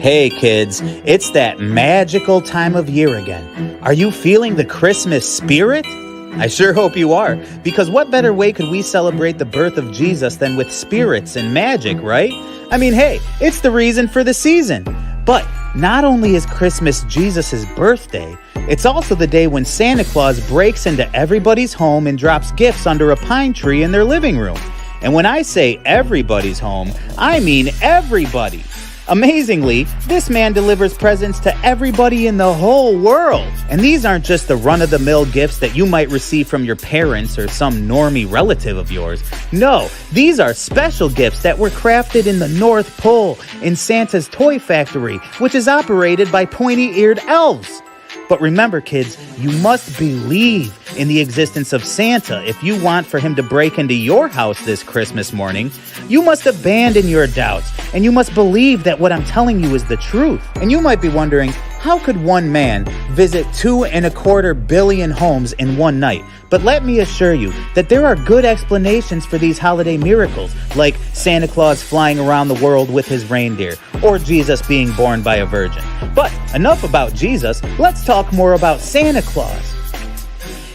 Hey kids, it's that magical time of year again. Are you feeling the Christmas spirit? I sure hope you are, because what better way could we celebrate the birth of Jesus than with spirits and magic, right? I mean, hey, it's the reason for the season. But not only is Christmas Jesus' birthday, it's also the day when Santa Claus breaks into everybody's home and drops gifts under a pine tree in their living room. And when I say everybody's home, I mean everybody. Amazingly, this man delivers presents to everybody in the whole world. And these aren't just the run-of-the-mill gifts that you might receive from your parents or some normie relative of yours. No, these are special gifts that were crafted in the North Pole in Santa's toy factory, which is operated by pointy-eared elves. But remember, kids, you must believe in the existence of Santa if you want for him to break into your house this Christmas morning. You must abandon your doubts, and you must believe that what I'm telling you is the truth. And you might be wondering, how could one man visit 2.25 billion homes in one night? But let me assure you that there are good explanations for these holiday miracles, like Santa Claus flying around the world with his reindeer, or Jesus being born by a virgin. But enough about Jesus, let's talk more about Santa Claus.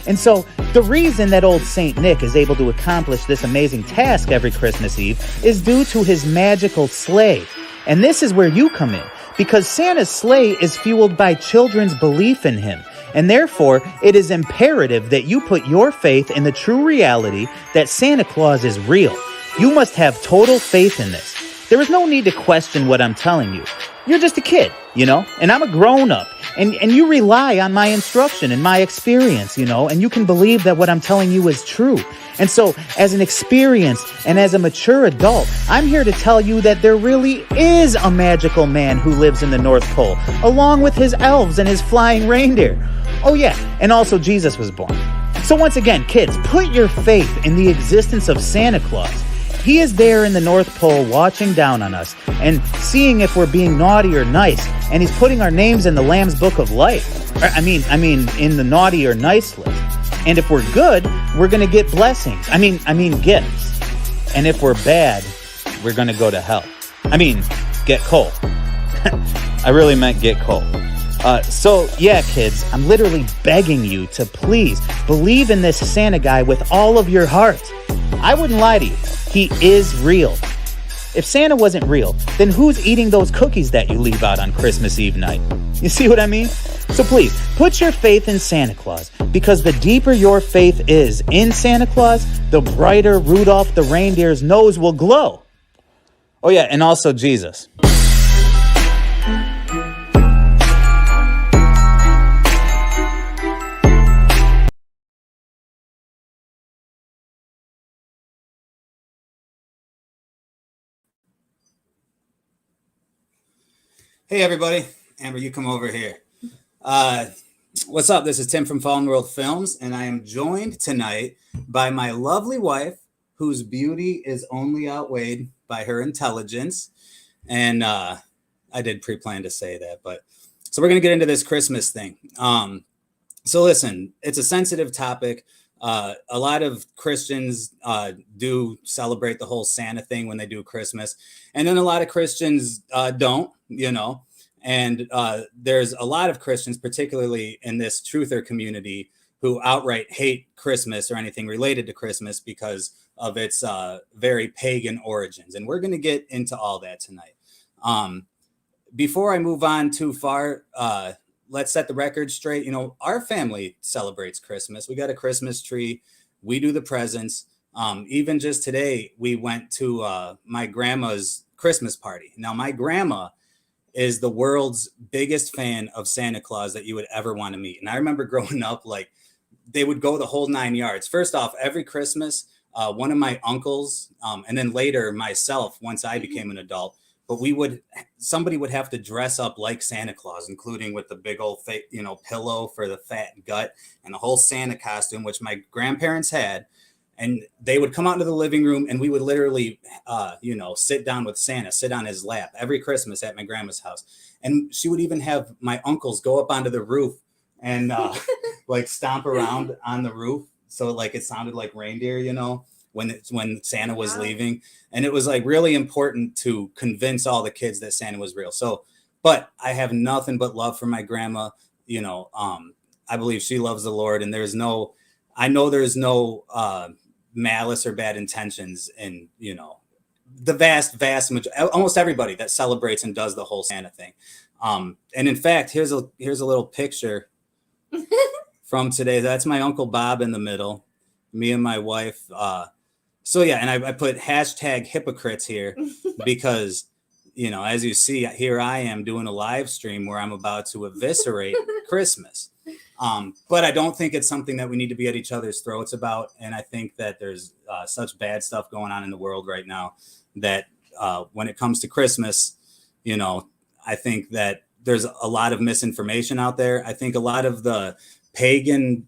And so, the reason that old Saint Nick is able to accomplish this amazing task every Christmas Eve is due to his magical sleigh. And this is where you come in, because Santa's sleigh is fueled by children's belief in him. And therefore, it is imperative that you put your faith in the true reality that Santa Claus is real. You must have total faith in this. There is no need to question what I'm telling you. You're just a kid, and I'm a grown-up. And you rely on my instruction and my experience, and you can believe that what I'm telling you is true. And so, as an experienced and as a mature adult, I'm here to tell you that there really is a magical man who lives in the North Pole, along with his elves and his flying reindeer. Oh yeah, and also Jesus was born. So once again, kids, put your faith in the existence of Santa Claus. He is there in the North Pole watching down on us and seeing if we're being naughty or nice, and he's putting our names in the Lamb's Book of Life. I mean, in the naughty or nice list. And if we're good, we're going to get blessings. I mean gifts. And if we're bad, we're going to go to hell. Get coal. I really meant get coal. So yeah, kids, I'm literally begging you to please believe in this Santa guy with all of your heart. I wouldn't lie to you. He is real. If Santa wasn't real, then who's eating those cookies that you leave out on Christmas Eve night? You see what I mean? So please, put your faith in Santa Claus, because the deeper your faith is in Santa Claus, the brighter Rudolph the reindeer's nose will glow. Oh yeah, and also Jesus. Hey everybody, Amber, you come over here. What's up? This is Tim from Fallen World Films, and I am joined tonight by my lovely wife, whose beauty is only outweighed by her intelligence. And I did pre-plan to say that, but so we're gonna get into this Christmas thing. So listen, it's a sensitive topic. A lot of Christians do celebrate the whole Santa thing when they do Christmas, and then a lot of Christians don't. And there's a lot of Christians, particularly in this truther community, who outright hate Christmas or anything related to Christmas because of its very pagan origins. And we're going to get into all that tonight. Before I move on too far, let's set the record straight. Our family celebrates Christmas. We got a Christmas tree. We do the presents. Even just today, we went to my grandma's Christmas party. Now, my grandma is the world's biggest fan of Santa Claus that you would ever want to meet. And I remember growing up, they would go the whole 9 yards. First off, every Christmas, one of my uncles, and then later myself, once I became an adult, but somebody would have to dress up like Santa Claus, including with the big old, pillow for the fat gut and the whole Santa costume, which my grandparents had. And they would come out into the living room, and we would literally, sit down with Santa, sit on his lap every Christmas at my grandma's house. And she would even have my uncles go up onto the roof and stomp around on the roof. So it sounded like reindeer, when Santa was leaving. And it was really important to convince all the kids that Santa was real. So, But I have nothing but love for my grandma. You know, I believe she loves the Lord, and I know there's no malice or bad intentions in, you know, the vast majority, almost everybody that celebrates and does the whole Santa thing. And in fact, here's a little picture from today. That's my Uncle Bob in the middle, me and my wife. So yeah, and I put hashtag hypocrites here because, you know, as you see, here I am doing a live stream where I'm about to eviscerate Christmas. But I don't think it's something that we need to be at each other's throats about. And I think that there's such bad stuff going on in the world right now that when it comes to Christmas, you know, I think that there's a lot of misinformation out there. I think a lot of the pagan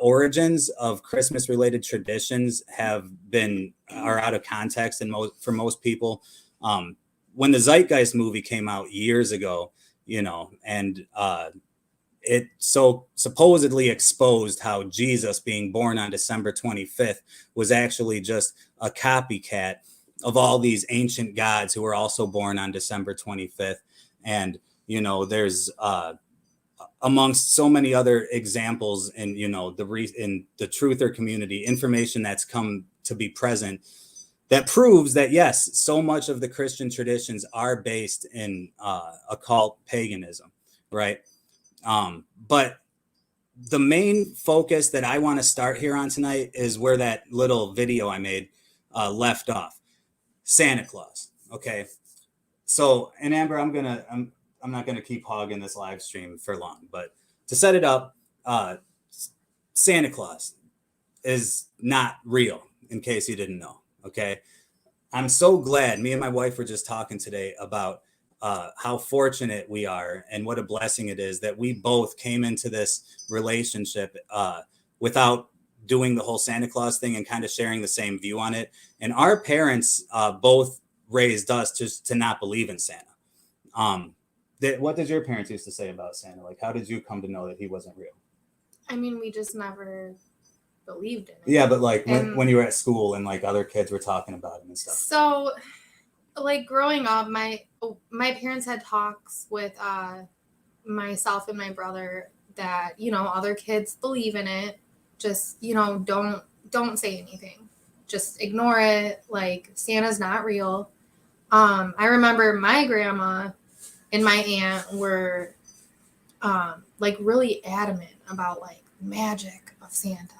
origins of Christmas related traditions are out of context and for most people. When the Zeitgeist movie came out years ago, you know, and it so supposedly exposed how Jesus being born on December 25th was actually just a copycat of all these ancient gods who were also born on December 25th. And, you know, there's amongst so many other examples in, you know, in the truther community, information that's come to be present that proves that, yes, so much of the Christian traditions are based in occult paganism, right? But the main focus that I want to start here on tonight is where that little video I made left off. Santa Claus. Okay. So, and Amber, I'm not gonna keep hogging this live stream for long, but to set it up, Santa Claus is not real, in case you didn't know. Okay. I'm so glad me and my wife were just talking today about how fortunate we are and what a blessing it is that we both came into this relationship without doing the whole Santa Claus thing and kind of sharing the same view on it. And our parents both raised us just to not believe in Santa. What did your parents used to say about Santa? Like, how did you come to know that he wasn't real? I mean, we just never believed in it. Yeah, but like when you were at school and like other kids were talking about it and stuff. So, like growing up, my parents had talks with myself and my brother that, you know, other kids believe in it. Just, you know, don't say anything. Just ignore it. Like, Santa's not real. I remember my grandma and my aunt were like really adamant about like magic of Santa.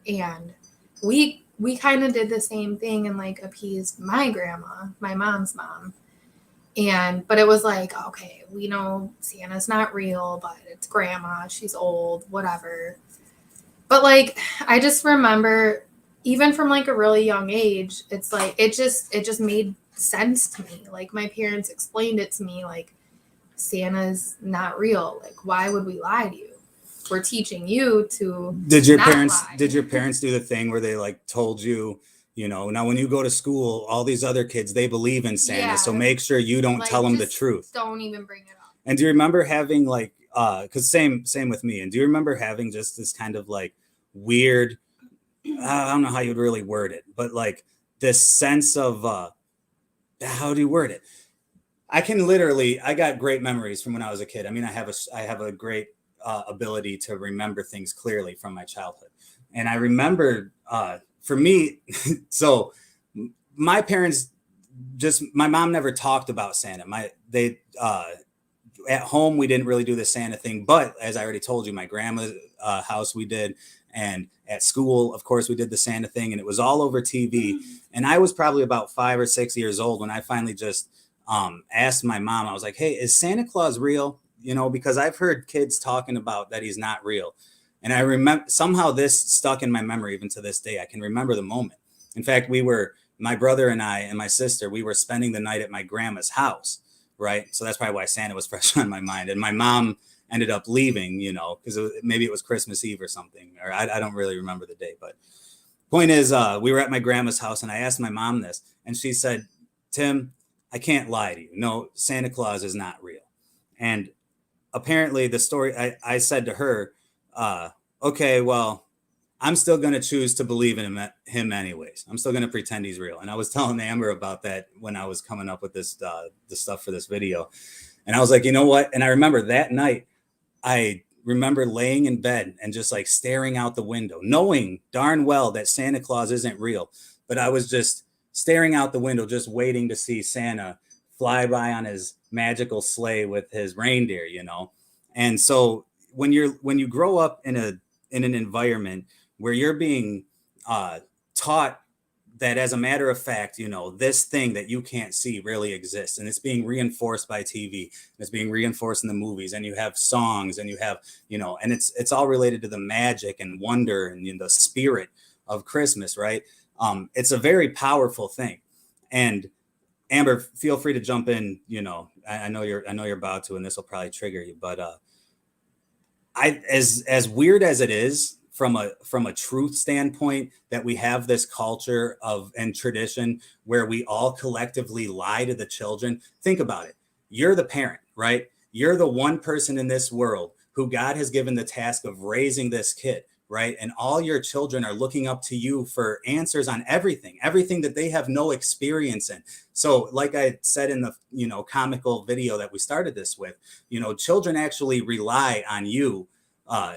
And we kind of did the same thing and like appeased my grandma, my mom's mom. But it was like, okay, we know Santa's not real, but it's grandma, she's old, whatever. But like, I just remember even from like a really young age, it's like, it just made sense to me. Like, my parents explained it to me, like, Santa's not real. Like, why would we lie to you? We're teaching you to Did your lie. parents do the thing where they like told you, you know, now when you go to school, all these other kids, they believe in Santa, Yeah. so make sure you don't Like, tell them the just truth. Don't even bring it up. And do you remember having like because same with me, and do you remember having just this kind of like weird, I don't know how you'd really word it, but like this sense of how do you word it? I got great memories from when I was a kid. I mean, I have a great ability to remember things clearly from my childhood. And I remember for me, so my parents my mom never talked about Santa. At home, we didn't really do the Santa thing, but as I already told you, my grandma's house we did. And at school, of course, we did the Santa thing, and it was all over TV. And I was probably about 5 or 6 years old when I finally just asked my mom. I was like, hey, is Santa Claus real? You know, because I've heard kids talking about that he's not real. And I remember somehow this stuck in my memory even to this day. I can remember the moment. In fact, my brother and I and my sister, we were spending the night at my grandma's house, right? So that's probably why Santa was fresh on my mind. And my mom ended up leaving, you know, because maybe it was Christmas Eve or something, or I don't really remember the date. But point is, we were at my grandma's house, and I asked my mom this, and she said, Tim, I can't lie to you. No, Santa Claus is not real. And apparently the story, I said to her, okay, well, I'm still going to choose to believe in him anyways. I'm still going to pretend he's real. And I was telling Amber about that when I was coming up with this, the stuff for this video. And I was like, you know what? And I remember that night, I remember laying in bed and just like staring out the window, knowing darn well that Santa Claus isn't real. But I was just staring out the window, just waiting to see Santa fly by on his magical sleigh with his reindeer, you know? And so when you grow up in an environment where you're being taught that as a matter of fact, you know, this thing that you can't see really exists, and it's being reinforced by TV, and it's being reinforced in the movies, and you have songs, and you have, you know, and it's all related to the magic and wonder and, you know, the spirit of Christmas, right? It's a very powerful thing. And Amber, feel free to jump in. You know, I know you're about to, and this will probably trigger you, but as weird as it is from a truth standpoint, that we have this culture of and tradition where we all collectively lie to the children. Think about it. You're the parent, right? You're the one person in this world who God has given the task of raising this kid, right? And all your children are looking up to you for answers on everything that they have no experience in. So like I said in the, you know, comical video that we started this with, you know, children actually rely on you,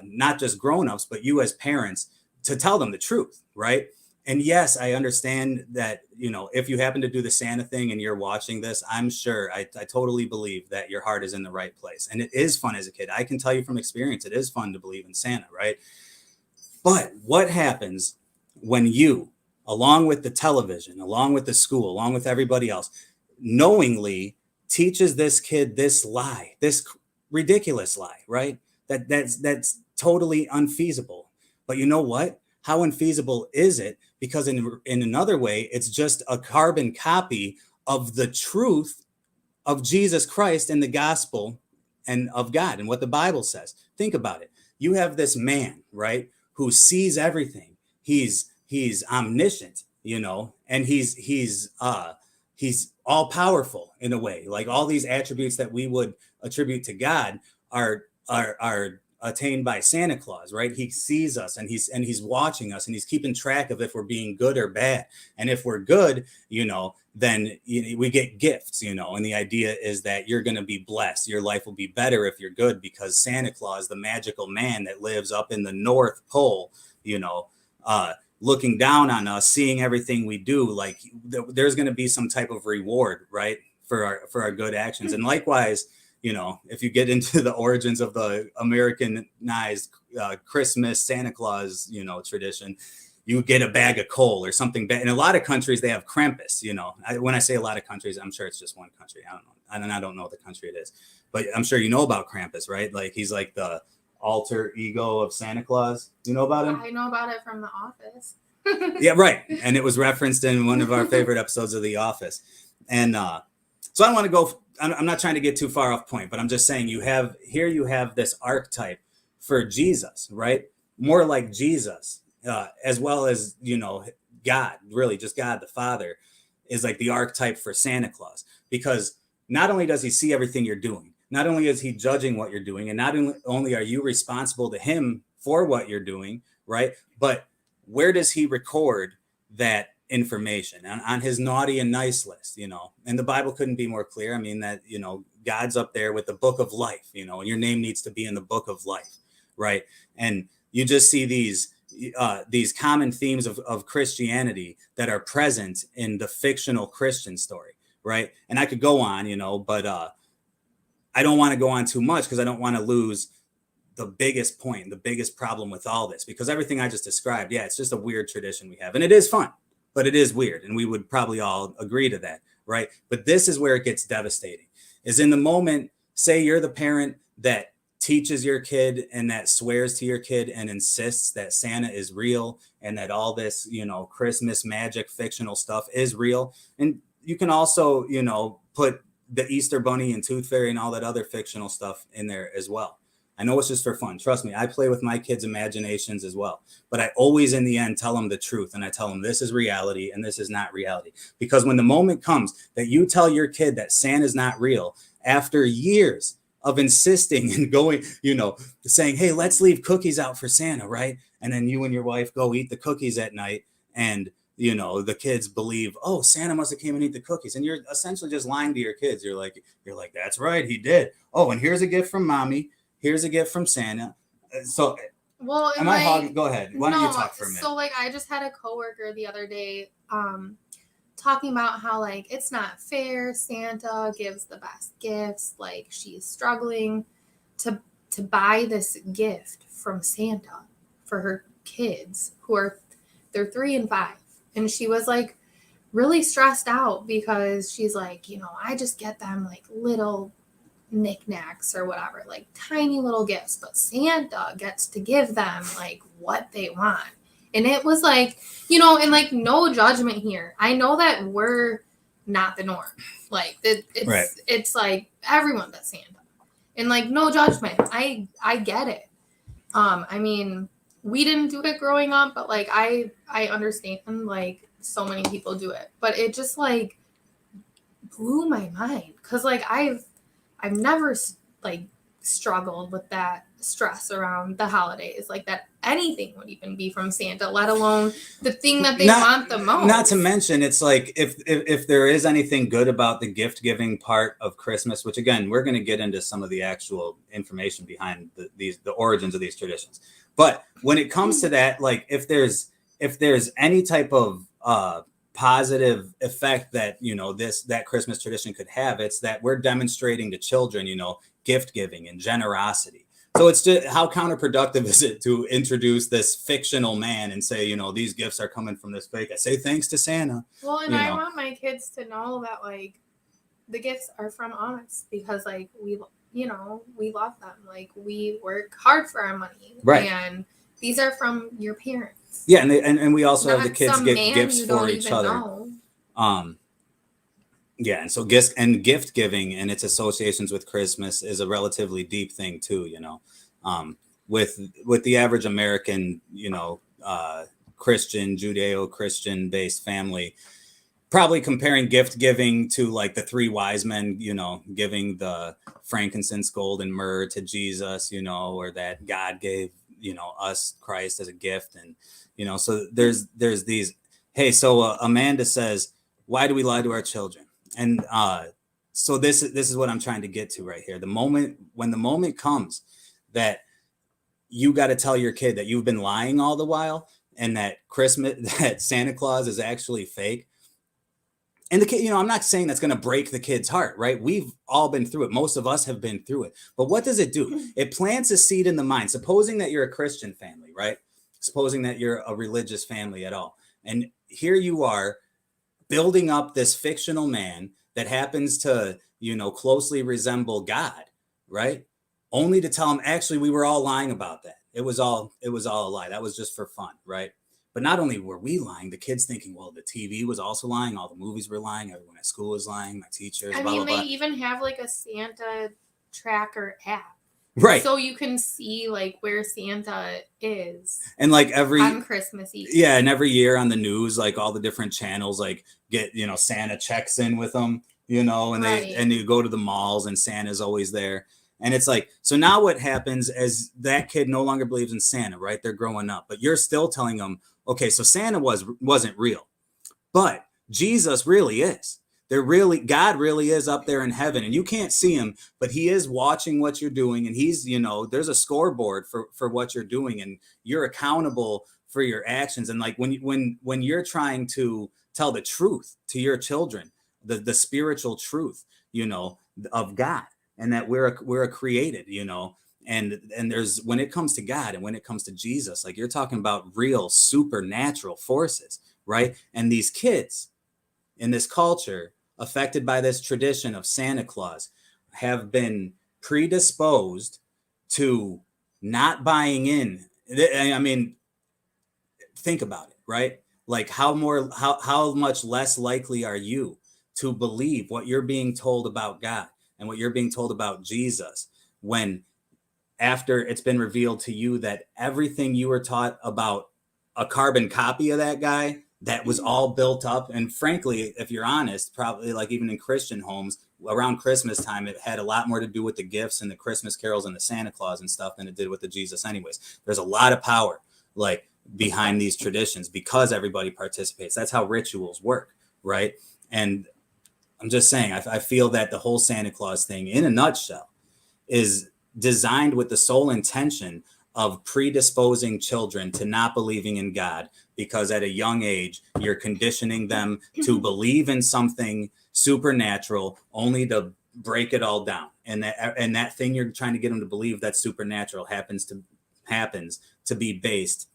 not just grownups, but you as parents, to tell them the truth, right? And yes, I understand that, you know, if you happen to do the Santa thing and you're watching this, I'm sure I totally believe that your heart is in the right place. And it is fun as a kid. I can tell you from experience, it is fun to believe in Santa, right? But what happens when you, along with the television, along with the school, along with everybody else, knowingly teaches this kid this lie, this ridiculous lie, right? That's totally unfeasible. But you know what? How unfeasible is it? Because in another way, it's just a carbon copy of the truth of Jesus Christ and the gospel and of God and what the Bible says. Think about it. You have this man, right, who sees everything. He's omniscient, you know, and he's all powerful in a way. Like all these attributes that we would attribute to God are attained by Santa Claus, right? He sees us and he's watching us and he's keeping track of if we're being good or bad. And if we're good, you know, then we get gifts, you know, and the idea is that you're going to be blessed. Your life will be better if you're good, because Santa Claus, the magical man that lives up in the North Pole, you know, looking down on us, seeing everything we do, like there's going to be some type of reward, right, for our good actions. And likewise, you know, if you get into the origins of the Americanized Christmas Santa Claus, you know, tradition, you get a bag of coal or something. In a lot of countries, they have Krampus, you know. When I say a lot of countries, I'm sure it's just one country. I don't know. And I don't know what the country it is. But I'm sure you know about Krampus, right? Like he's like the alter ego of Santa Claus. You know about him? I know about it from The Office. Yeah, right. And it was referenced in one of our favorite episodes of The Office. And so I don't want to go... I'm not trying to get too far off point, but I'm just saying you have this archetype for Jesus, right? More like Jesus, as well as, you know, God, really just God the Father is like the archetype for Santa Claus, because not only does he see everything you're doing, not only is he judging what you're doing, and not only are you responsible to him for what you're doing, right? But where does he record that information? On his naughty and nice list, you know? And the Bible couldn't be more clear. I mean, that, you know, God's up there with the book of life, you know, and your name needs to be in the book of life, right? And you just see these common themes of Christianity that are present in the fictional Christian story, right? And I could go on, you know, but I don't want to go on too much because I don't want to lose the biggest point, the biggest problem with all this, because everything I just described, yeah, it's just a weird tradition we have, and it is fun, but it is weird. And we would probably all agree to that, right? But this is where it gets devastating, is in the moment, say you're the parent that teaches your kid and that swears to your kid and insists that Santa is real and that all this, you know, Christmas magic fictional stuff is real. And you can also, you know, put the Easter Bunny and Tooth Fairy and all that other fictional stuff in there as well. I know it's just for fun. Trust me, I play with my kids' imaginations as well. But I always, in the end, tell them the truth. And I tell them this is reality and this is not reality. Because when the moment comes that you tell your kid that Santa's not real, after years of insisting and going, you know, saying, hey, let's leave cookies out for Santa, right? And then you and your wife go eat the cookies at night. And, the kids believe, oh, Santa must have came and eat the cookies. And you're essentially just lying to your kids. You're like, that's right, he did. Oh, and here's a gift from mommy. Here's a gift from Santa. So, well, am I hogging? Go ahead. Why don't you talk for a minute? So, like, I just had a coworker the other day talking about how, like, it's not fair. Santa gives the best gifts. Like, she's struggling to buy this gift from Santa for her kids they're 3 and 5. And she was like really stressed out because she's like, I just get them like little knickknacks or whatever, like tiny little gifts, but Santa gets to give them like what they want. And it was like, and like no judgment here. I know that we're not the norm. Like it's like everyone does Santa. And like no judgment. I get it. I mean, we didn't do it growing up, but like I understand like so many people do it. But it just like blew my mind because like I've never like struggled with that stress around the holidays, like that anything would even be from Santa, let alone the thing that they want the most. Not to mention, it's like if there is anything good about the gift giving part of Christmas, which again we're going to get into some of the actual information behind the origins of these traditions. But when it comes to that, like if there's any type of positive effect that that Christmas tradition could have, it's that we're demonstrating to children gift giving and generosity. So it's just, how counterproductive is it to introduce this fictional man and say, these gifts are coming from this fake? I say thanks to Santa. Well, and I want my kids to know that like the gifts are from us because like we love them. Like we work hard for our money, right? And these are from your parents. Yeah, and we also have the kids get gifts for each other. Know. Yeah, and so gifts and gift giving and its associations with Christmas is a relatively deep thing too. With the average American, Christian, Judeo-Christian based family, probably comparing gift giving to like the 3 wise men, giving the frankincense, gold, and myrrh to Jesus, or that God gave, us Christ as a gift. And, so there's these, hey, so Amanda says, why do we lie to our children? And so this is what I'm trying to get to right here. When the moment comes that you got to tell your kid that you've been lying all the while and that that Santa Claus is actually fake. And the kid, I'm not saying that's going to break the kid's heart, right? We've all been through it. Most of us have been through it. But what does it do? It plants a seed in the mind. Supposing that you're a Christian family, right? Supposing that you're a religious family at all. And here you are building up this fictional man that happens to, closely resemble God, right? Only to tell him, actually, we were all lying about that. It was all a lie. That was just for fun, right? But not only were we lying, the kids thinking, well, the TV was also lying. All the movies were lying. Everyone at school was lying. My teachers, I blah, mean, blah, they blah. even have like a Santa tracker app. Right. So you can see like where Santa is. And like on Christmas Eve. Yeah. And every year on the news, like all the different channels, like get, Santa checks in with them, and right. and you go to the malls and Santa's always there. And it's like, so now what happens as that kid no longer believes in Santa, right? They're growing up, but you're still telling them, okay, so Santa wasn't real, but Jesus really is. God really is up there in heaven, and you can't see him, but he is watching what you're doing. And he's, there's a scoreboard for what you're doing, and you're accountable for your actions. And like when you're trying to tell the truth to your children, the spiritual truth, of God, and that we're created, and there's, when it comes to God and when it comes to Jesus, like you're talking about real supernatural forces, right? And these kids in this culture affected by this tradition of Santa Claus have been predisposed to not buying in. I mean, think about it, right? Like how much less likely are you to believe what you're being told about God and what you're being told about Jesus when after it's been revealed to you that everything you were taught about a carbon copy of that guy that was all built up. And frankly, if you're honest, probably like even in Christian homes around Christmas time, it had a lot more to do with the gifts and the Christmas carols and the Santa Claus and stuff than it did with the Jesus anyways. There's a lot of power like behind these traditions because everybody participates. That's how rituals work, right? And I'm just saying, I feel that the whole Santa Claus thing, in a nutshell, is designed with the sole intention of predisposing children to not believing in God, because at a young age, you're conditioning them to believe in something supernatural only to break it all down. And that thing you're trying to get them to believe that's supernatural happens to be based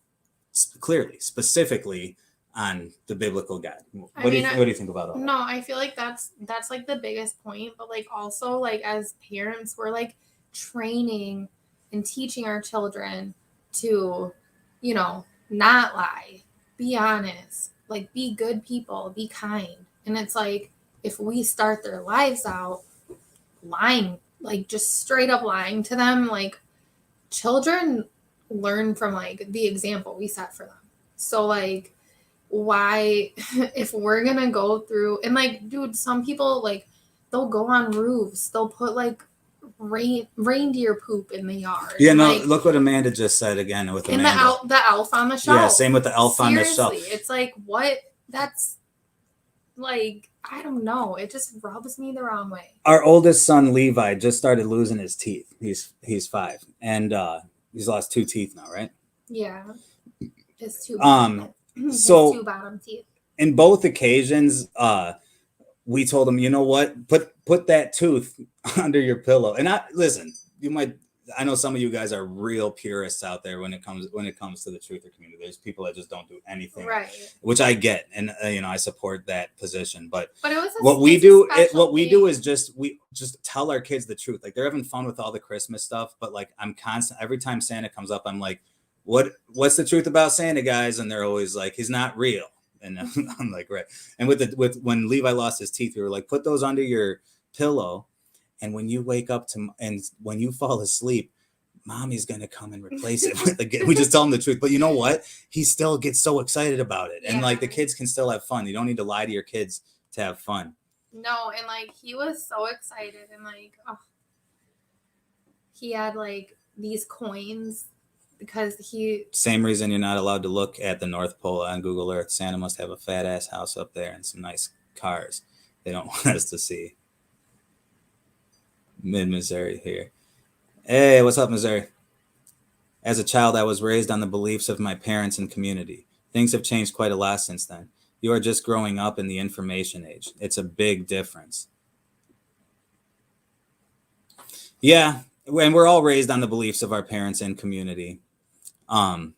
clearly, specifically on the biblical God. What do you think about all that? No, I feel like that's like the biggest point, but like also like as parents, we're like training and teaching our children to, you know, not lie, be honest, like be good people, be kind. And it's like if we start their lives out lying, like just straight up lying to them, like children learn from like the example we set for them. So like why, if we're gonna go through and like, dude, some people like they'll go on roofs, they'll put like reindeer poop in the yard. Yeah, no, like, look what Amanda just said again with and Amanda. the elf on the shelf. Yeah, same with the elf on the shelf. It's like, what? That's like, I don't know. It just rubs me the wrong way. Our oldest son Levi just started losing his teeth. He's 5, and he's lost 2 teeth now, right? Yeah, his 2 so 2 bottom teeth. In both occasions, we told him, you know what, put that tooth under your pillow. And listen, I know some of you guys are real purists out there when it comes to the truther community. There's people that just don't do anything, right? Which I get, and I support that position. But it was what we do is we just tell our kids the truth. Like, they're having fun with all the Christmas stuff, but like I'm constant. Every time Santa comes up, I'm like, what's the truth about Santa, guys? And they're always like, he's not real. And I'm like, right. And with when Levi lost his teeth, we were like, put those under your pillow. And when you wake up and when you fall asleep, mommy's going to come and replace it with again. We just tell him the truth. But you know what? He still gets so excited about it. And like, the kids can still have fun. You don't need to lie to your kids to have fun. No. And like, he was so excited. And like, he had like these coins because same reason you're not allowed to look at the North Pole on Google Earth. Santa must have a fat ass house up there and some nice cars. They don't want us to see. Mid-Missouri here. Hey, what's up, Missouri? As a child, I was raised on the beliefs of my parents and community. Things have changed quite a lot since then. You are just growing up in the information age. It's a big difference. Yeah, and we're all raised on the beliefs of our parents and community. We're all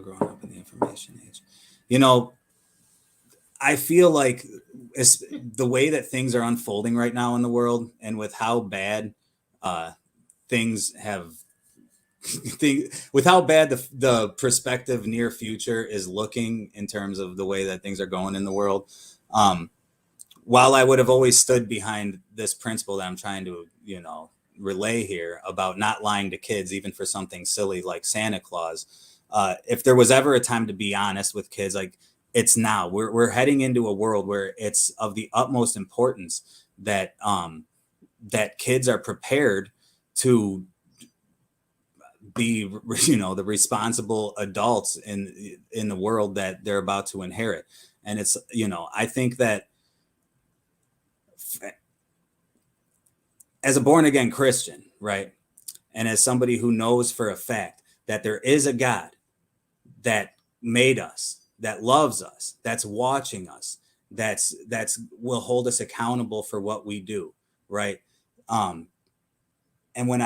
growing up in the information age. I feel like the way that things are unfolding right now in the world, and with how bad things have, with how bad the prospective near future is looking in terms of the way that things are going in the world. While I would have always stood behind this principle that I'm trying to, relay here about not lying to kids, even for something silly like Santa Claus, if there was ever a time to be honest with kids, like, it's now. We're heading into a world where it's of the utmost importance that that kids are prepared to be, the responsible adults in the world that they're about to inherit. And it's, I think that as a born again Christian, right, and as somebody who knows for a fact that there is a God that made us, that loves us, that's watching us, that's will hold us accountable for what we do, right? And when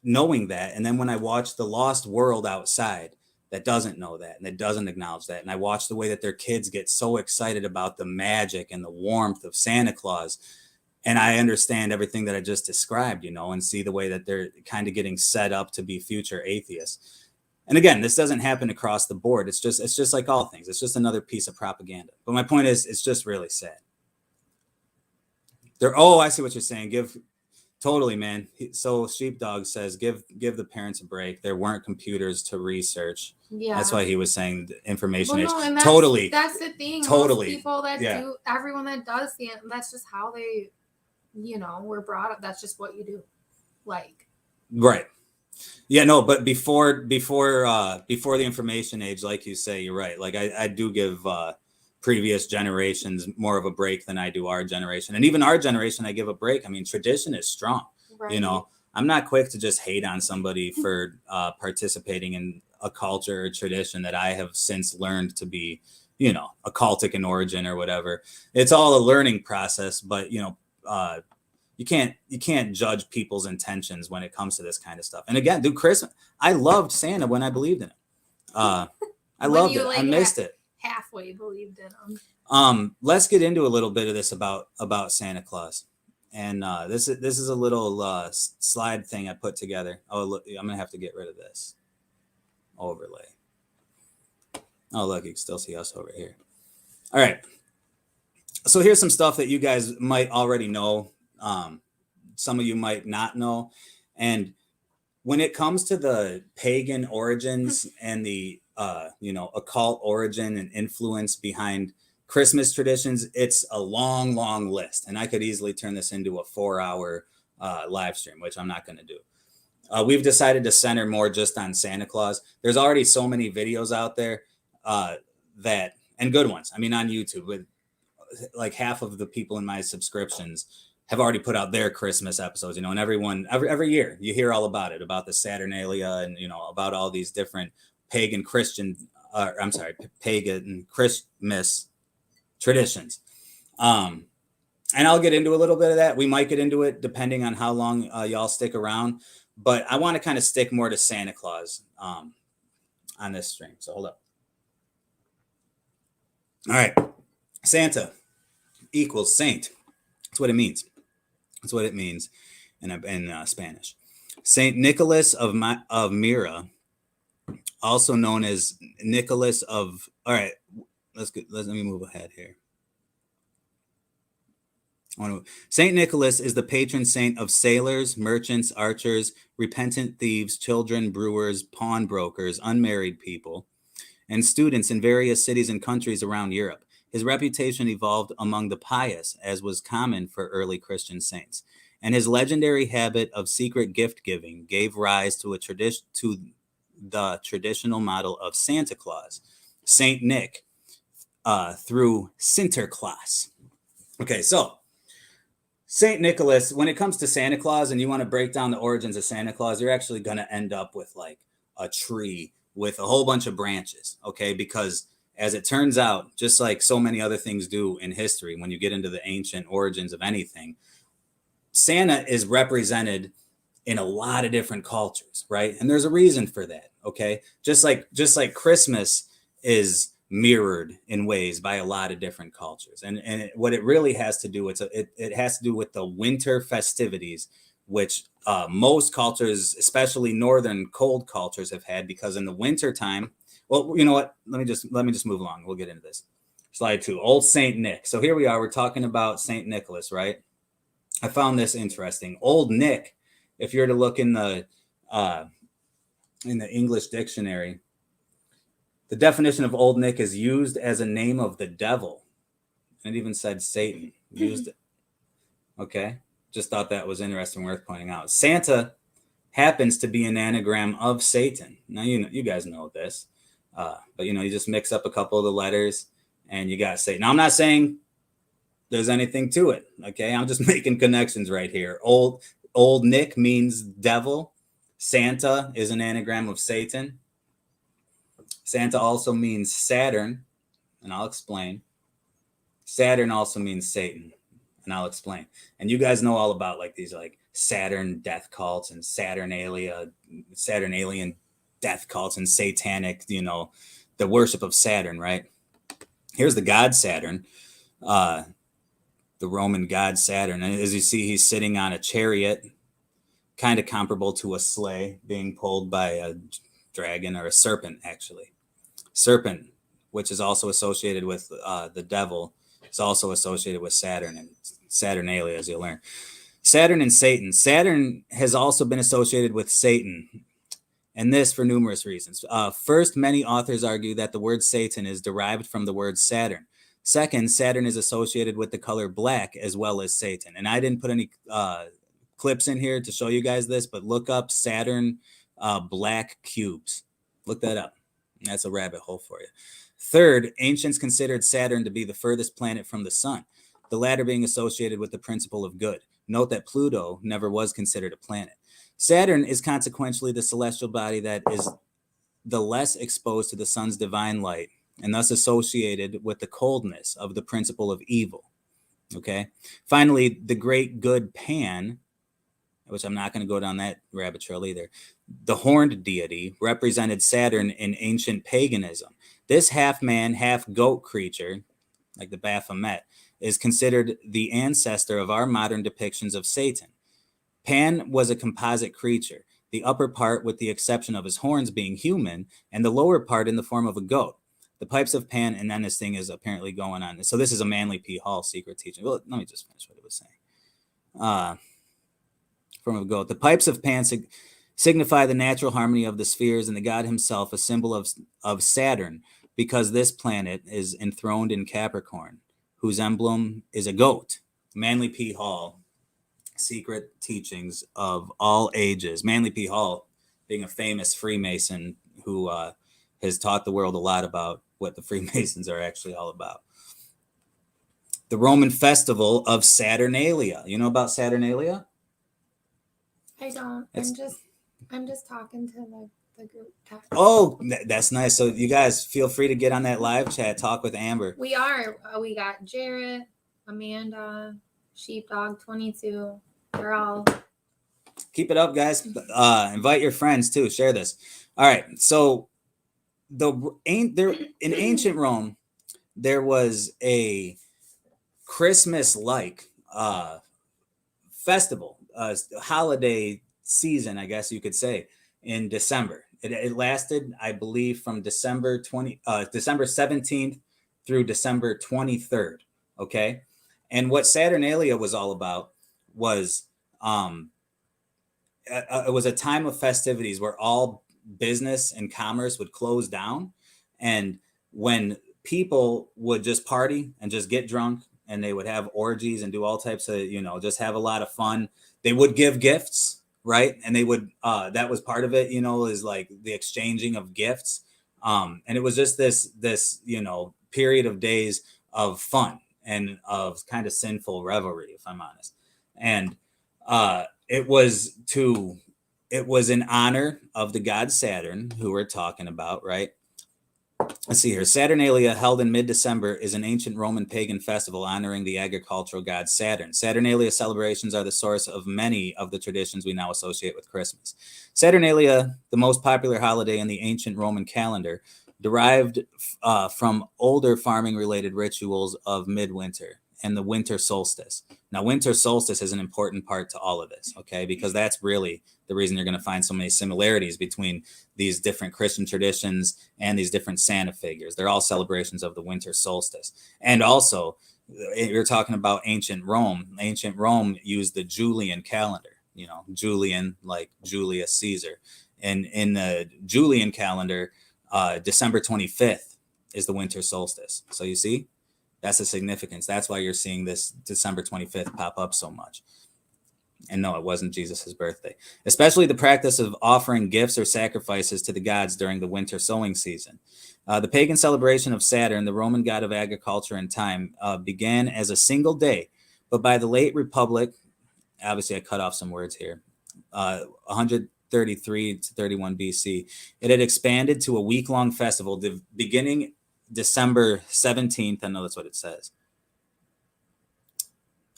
knowing that, and then when I watch the lost world outside that doesn't know that and that doesn't acknowledge that, and I watch the way that their kids get so excited about the magic and the warmth of Santa Claus, and I understand everything that I just described, and see the way that they're kind of getting set up to be future atheists. And again, this doesn't happen across the board. It's just like all things. It's just another piece of propaganda. But my point is, it's just really sad. I see what you're saying. Totally, man. So Sheepdog says, give the parents a break. There weren't computers to research. Yeah. That's why he was saying the information age. Totally. That's the thing. Totally. Most people that do, everyone that does the, that's just how they, were brought up. That's just what you do. Like. Right. Yeah, no, but before the information age, like you say, you're right. Like I do give previous generations more of a break than I do our generation. And even our generation, I give a break. I mean, tradition is strong. You Right. know, I'm not quick to just hate on somebody for participating in a culture or tradition that I have since learned to be, you know, occultic in origin or whatever. It's all a learning process, but you know, you can't judge people's intentions when it comes to this kind of stuff. And again, dude, Christmas, I loved Santa when I believed in it. I When loved you it. like I missed it. halfway believed in them. Let's get into a little bit of this about Santa Claus. And this is a little slide thing I put together. Oh, look, I'm gonna have to get rid of this overlay. Oh, look, you can still see us over here. All right. So here's some stuff that you guys might already know. Some of you might not know. And when it comes to the pagan origins and the you know, occult origin and influence behind Christmas traditions, it's a long, long list. And I could easily turn this into a 4-hour live stream, which I'm not going to do. We've decided to center more just on Santa Claus. There's already so many videos out there that, and good ones. I mean, on YouTube, with like half of the people in my subscriptions have already put out their Christmas episodes, you know, and every year you hear all about it, about the Saturnalia and, you know, about all these different pagan Christmas traditions. And I'll get into a little bit of that. We might get into it depending on how long y'all stick around, but I want to kind of stick more to Santa Claus on this stream. So hold up. All right. Santa equals saint. That's what it means. That's what it means in Spanish. Saint Nicholas of Myra, also known as Nicholas of. All right, let me move ahead here. Saint Nicholas is the patron saint of sailors, merchants, archers, repentant thieves, children, brewers, pawnbrokers, unmarried people, and students in various cities and countries around Europe. His reputation evolved among the pious, as was common for early Christian saints, and his legendary habit of secret gift giving gave rise to the traditional model of Santa Claus, Saint Nick, through Sinterklaas. Okay, so Saint Nicholas, when it comes to Santa Claus, and you want to break down the origins of Santa Claus, you're actually going to end up with like a tree with a whole bunch of branches, okay? Because as it turns out, just like so many other things do in history, when you get into the ancient origins of anything, Santa is represented in a lot of different cultures, right? And there's a reason for that, okay? Just like Christmas is mirrored in ways by a lot of different cultures. And what it really has to do with, it has to do with the winter festivities, which most cultures, especially northern cold cultures, have had, because in the winter time, well, you know what? Let me just move along. We'll get into this. Slide 2, old Saint Nick. So here we are. We're talking about Saint Nicholas, right? I found this interesting. Old Nick, if you're to look in the English dictionary, the definition of Old Nick is used as a name of the devil. And it even said Satan. Used it. Okay. Just thought that was interesting, worth pointing out. Santa happens to be an anagram of Satan. Now, you guys know this. But, you know, you just mix up a couple of the letters and you got Satan. Now, I'm not saying there's anything to it. Okay. I'm just making connections right here. Old Nick means devil. Santa is an anagram of Satan. Santa also means Saturn, and I'll explain. Saturn also means Satan, and I'll explain. And you guys know all about like these like Saturn death cults and Saturnalia, Saturn alien death cults and satanic, you know, the worship of Saturn, right? Here's the god Saturn, the Roman god Saturn. And as you see, he's sitting on a chariot, kind of comparable to a sleigh being pulled by a dragon, or a serpent, actually. Serpent, which is also associated with the devil, is also associated with Saturn and Saturnalia, as you'll learn. Saturn and Satan. Saturn has also been associated with Satan, and this for numerous reasons. First, many authors argue that the word Satan is derived from the word Saturn. Second, Saturn is associated with the color black as well as Satan. And I didn't put any clips in here to show you guys this, but look up Saturn black cubes. Look that up. That's a rabbit hole for you. Third, ancients considered Saturn to be the furthest planet from the sun, the latter being associated with the principle of good. Note that Pluto never was considered a planet. Saturn is consequentially the celestial body that is the less exposed to the sun's divine light, and thus associated with the coldness of the principle of evil. Okay. Finally, the great good Pan, which I'm not going to go down that rabbit trail either, the horned deity, represented Saturn in ancient paganism. This half man, half goat creature, like the Baphomet, is considered the ancestor of our modern depictions of Satan. Pan was a composite creature, the upper part, with the exception of his horns, being human, and the lower part in the form of a goat. The pipes of Pan, and then this thing is apparently going on. So this is a Manly P. Hall secret teaching. Well, let me just finish what it was saying. From a goat. The pipes of Pan signify the natural harmony of the spheres and the god himself, a symbol of Saturn, because this planet is enthroned in Capricorn, whose emblem is a goat. Manly P. Hall, Secret Teachings of All Ages. Manly P. Hall being a famous Freemason who has taught the world a lot about what the Freemasons are actually all about. The Roman festival of Saturnalia. You know about Saturnalia? I don't. I'm just talking to the group text. Oh, that's nice. So you guys feel free to get on that live chat, talk with Amber. We are. We got Jarrett, Amanda, Sheepdog 22. They're all. Keep it up, guys. Invite your friends too. Share this. All right. So in ancient Rome, there was a Christmas-like festival, holiday season, I guess you could say, in December. It lasted, I believe, from December 17th through December 23rd. Okay, and what Saturnalia was all about was it was a time of festivities where all business and commerce would close down, and when people would just party and just get drunk, and they would have orgies and do all types of, just have a lot of fun. They would give gifts, right? And they would, that was part of it, is like the exchanging of gifts. And it was just this, period of days of fun and of kind of sinful revelry, if I'm honest. And it was in honor of the god Saturn, who we're talking about, right? Let's see here. Saturnalia, held in mid-December, is an ancient Roman pagan festival honoring the agricultural god Saturn. Saturnalia celebrations are the source of many of the traditions we now associate with Christmas. Saturnalia, the most popular holiday in the ancient Roman calendar, derived from older farming-related rituals of midwinter and the winter solstice. Now, winter solstice is an important part to all of this, okay? Because that's really the reason you're going to find so many similarities between these different Christian traditions and these different Santa figures. They're all celebrations of the winter solstice. And also, you're talking about ancient Rome. Ancient Rome used the Julian calendar, Julian, like Julius Caesar. And in the Julian calendar, December 25th is the winter solstice. So you see? That's the significance. That's why you're seeing this December 25th pop up so much. And no, it wasn't Jesus's birthday. Especially the practice of offering gifts or sacrifices to the gods during the winter sowing season. The pagan celebration of Saturn, the Roman god of agriculture and time, began as a single day. But by the late Republic, obviously I cut off some words here, 133 to 31 BC, it had expanded to a week-long festival beginning December 17th. I know that's what it says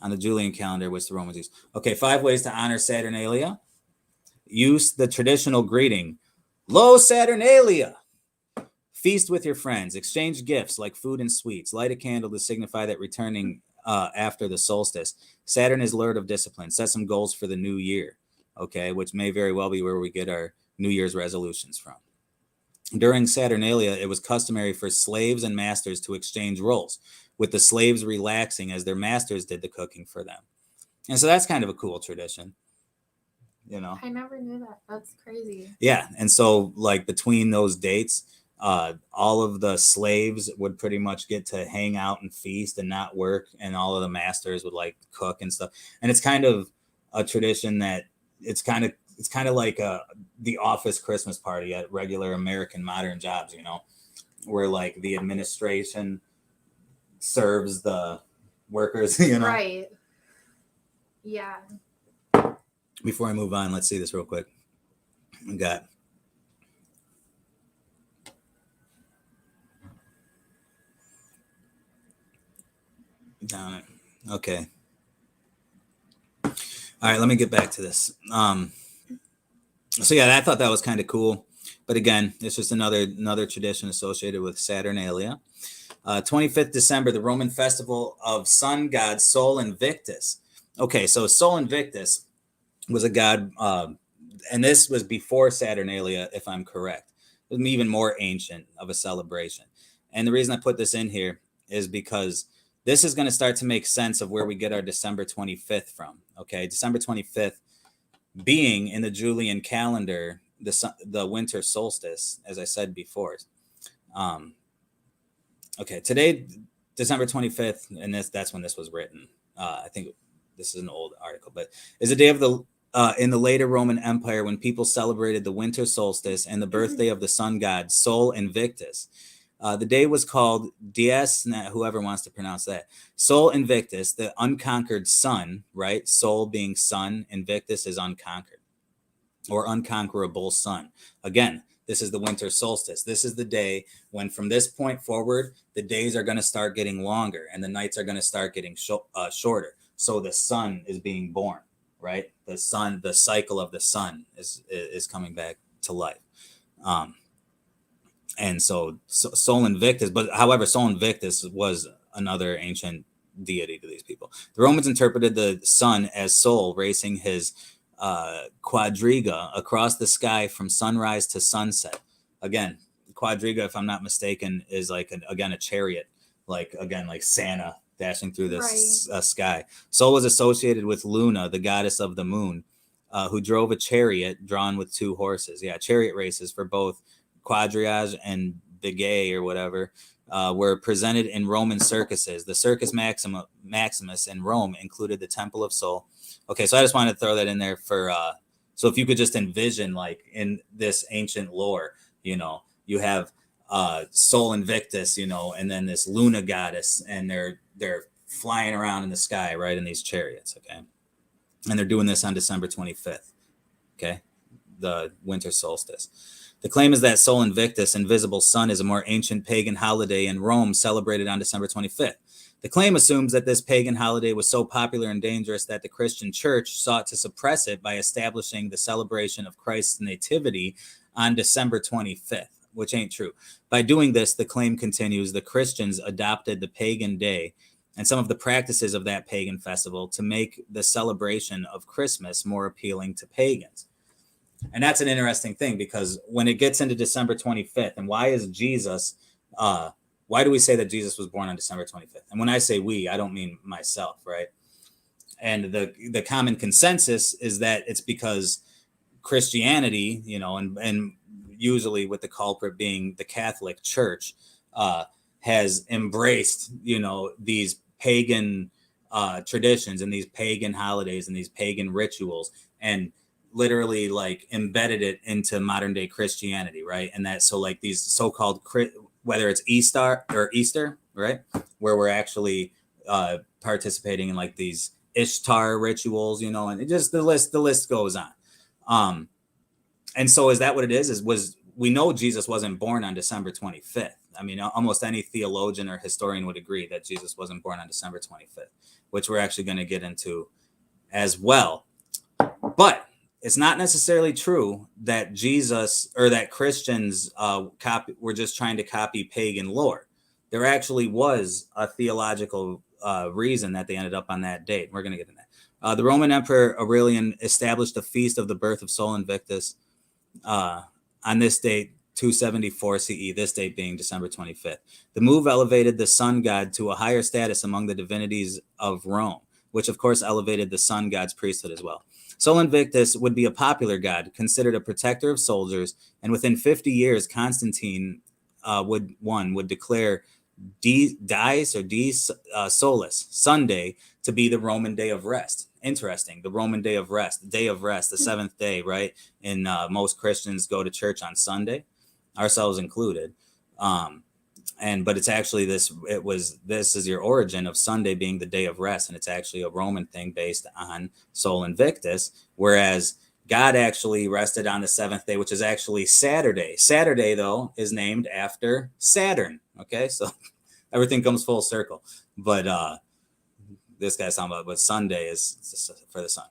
on the Julian calendar, which the Romans used. Okay, 5 ways to honor Saturnalia. Use the traditional greeting, Lo Saturnalia. Feast with your friends. Exchange gifts like food and sweets. Light a candle to signify that returning after the solstice. Saturn is lord of discipline. Set some goals for the new year, okay, which may very well be where we get our New Year's resolutions from. During Saturnalia, it was customary for slaves and masters to exchange roles, with the slaves relaxing as their masters did the cooking for them. And so that's kind of a cool tradition, I never knew that. That's crazy. Yeah. And so, like, between those dates, all of the slaves would pretty much get to hang out and feast and not work, and all of the masters would like cook and stuff. And it's kind of a tradition that it's kind of like the office Christmas party at regular American modern jobs, you know, where like the administration serves the workers, you know. Right. Yeah. Before I move on, let's see this real quick. We got down it. Okay. All right, let me get back to this. So yeah, I thought that was kind of cool. But again, it's just another tradition associated with Saturnalia. 25th December, the Roman festival of sun god Sol Invictus. Okay, so Sol Invictus was a god, and this was before Saturnalia, if I'm correct. It was even more ancient of a celebration. And the reason I put this in here is because this is going to start to make sense of where we get our December 25th from. Okay, December 25th being in the Julian calendar, the winter solstice, as I said before. Okay, today, December 25th, and that's when this was written. I think this is an old article, but is a day of the in the later Roman Empire when people celebrated the winter solstice and the birthday of the sun god Sol Invictus. The day was called Dies, whoever wants to pronounce that, Sol Invictus, the unconquered sun, right? Sol being sun, Invictus is unconquered or unconquerable sun. Again, this is the winter solstice. This is the day when from this point forward, the days are going to start getting longer and the nights are going to start getting shorter. So the sun is being born, right? The sun, the cycle of the sun is coming back to life. And so Sol Invictus, but however, Sol Invictus was another ancient deity to these people. The Romans interpreted the sun as Sol racing his quadriga across the sky from sunrise to sunset. Again, quadriga, if I'm not mistaken, is like a chariot, like Santa dashing through the sky. Sol was associated with Luna, the goddess of the moon, who drove a chariot drawn with two horses. Yeah, chariot races for both quadriage and bigay or whatever were presented in Roman circuses. The Circus Maximus in Rome included the Temple of Sol. Okay, so I just wanted to throw that in there for so if you could just envision, like in this ancient lore, you know, you have Sol Invictus, you know, and then this Luna goddess, and they're flying around in the sky, right, in these chariots, okay? And they're doing this on December 25th, okay, the winter solstice. The claim is that Sol Invictus, invisible sun, is a more ancient pagan holiday in Rome celebrated on December 25th. The claim assumes that this pagan holiday was so popular and dangerous that the Christian church sought to suppress it by establishing the celebration of Christ's nativity on December 25th, which ain't true. By doing this, the claim continues, the Christians adopted the pagan day and some of the practices of that pagan festival to make the celebration of Christmas more appealing to pagans. And that's an interesting thing, because when it gets into December 25th, and why is Jesus, why do we say that Jesus was born on December 25th? And when I say we, I don't mean myself, right? And the common consensus is that it's because Christianity, you know, and usually with the culprit being the Catholic Church, has embraced, you know, these pagan traditions and these pagan holidays and these pagan rituals, and literally like embedded it into modern day Christianity, right? And that, so like these so-called, whether it's Easter, right, where we're actually participating in like these Ishtar rituals, you know, and it just the list goes on. And so is that what it is? We know Jesus wasn't born on December 25th. I mean, almost any theologian or historian would agree that Jesus wasn't born on December 25th, which we're actually going to get into as well. But it's not necessarily true that Jesus or that Christians were just trying to copy pagan lore. There actually was a theological reason that they ended up on that date. We're going to get into that. The Roman Emperor Aurelian established a feast of the birth of Sol Invictus on this date, 274 CE, this date being December 25th. The move elevated the sun god to a higher status among the divinities of Rome, which of course elevated the sun god's priesthood as well. Sol Invictus would be a popular god, considered a protector of soldiers, and within 50 years, Constantine would declare dies or solis, Sunday, to be the Roman day of rest. Interesting. The Roman day of rest, the seventh day, right? And most Christians go to church on Sunday, ourselves included. But it's actually this is your origin of Sunday being the day of rest, and it's actually a Roman thing based on Sol Invictus, whereas God actually rested on the seventh day, which is actually Saturday. Saturday, though, is named after Saturn. Okay, so everything comes full circle. But this guy's talking about, but Sunday is for the sun.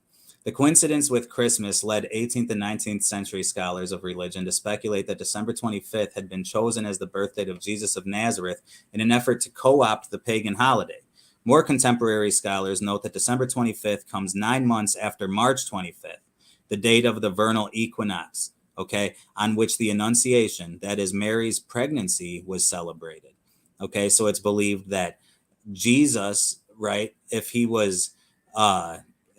The coincidence with Christmas led 18th and 19th century scholars of religion to speculate that December 25th had been chosen as the birth date of Jesus of Nazareth in an effort to co-opt the pagan holiday. More contemporary scholars note that December 25th comes 9 months after March 25th, the date of the vernal equinox, okay, on which the Annunciation, that is Mary's pregnancy, was celebrated. Okay, so it's believed that Jesus, right, if he was,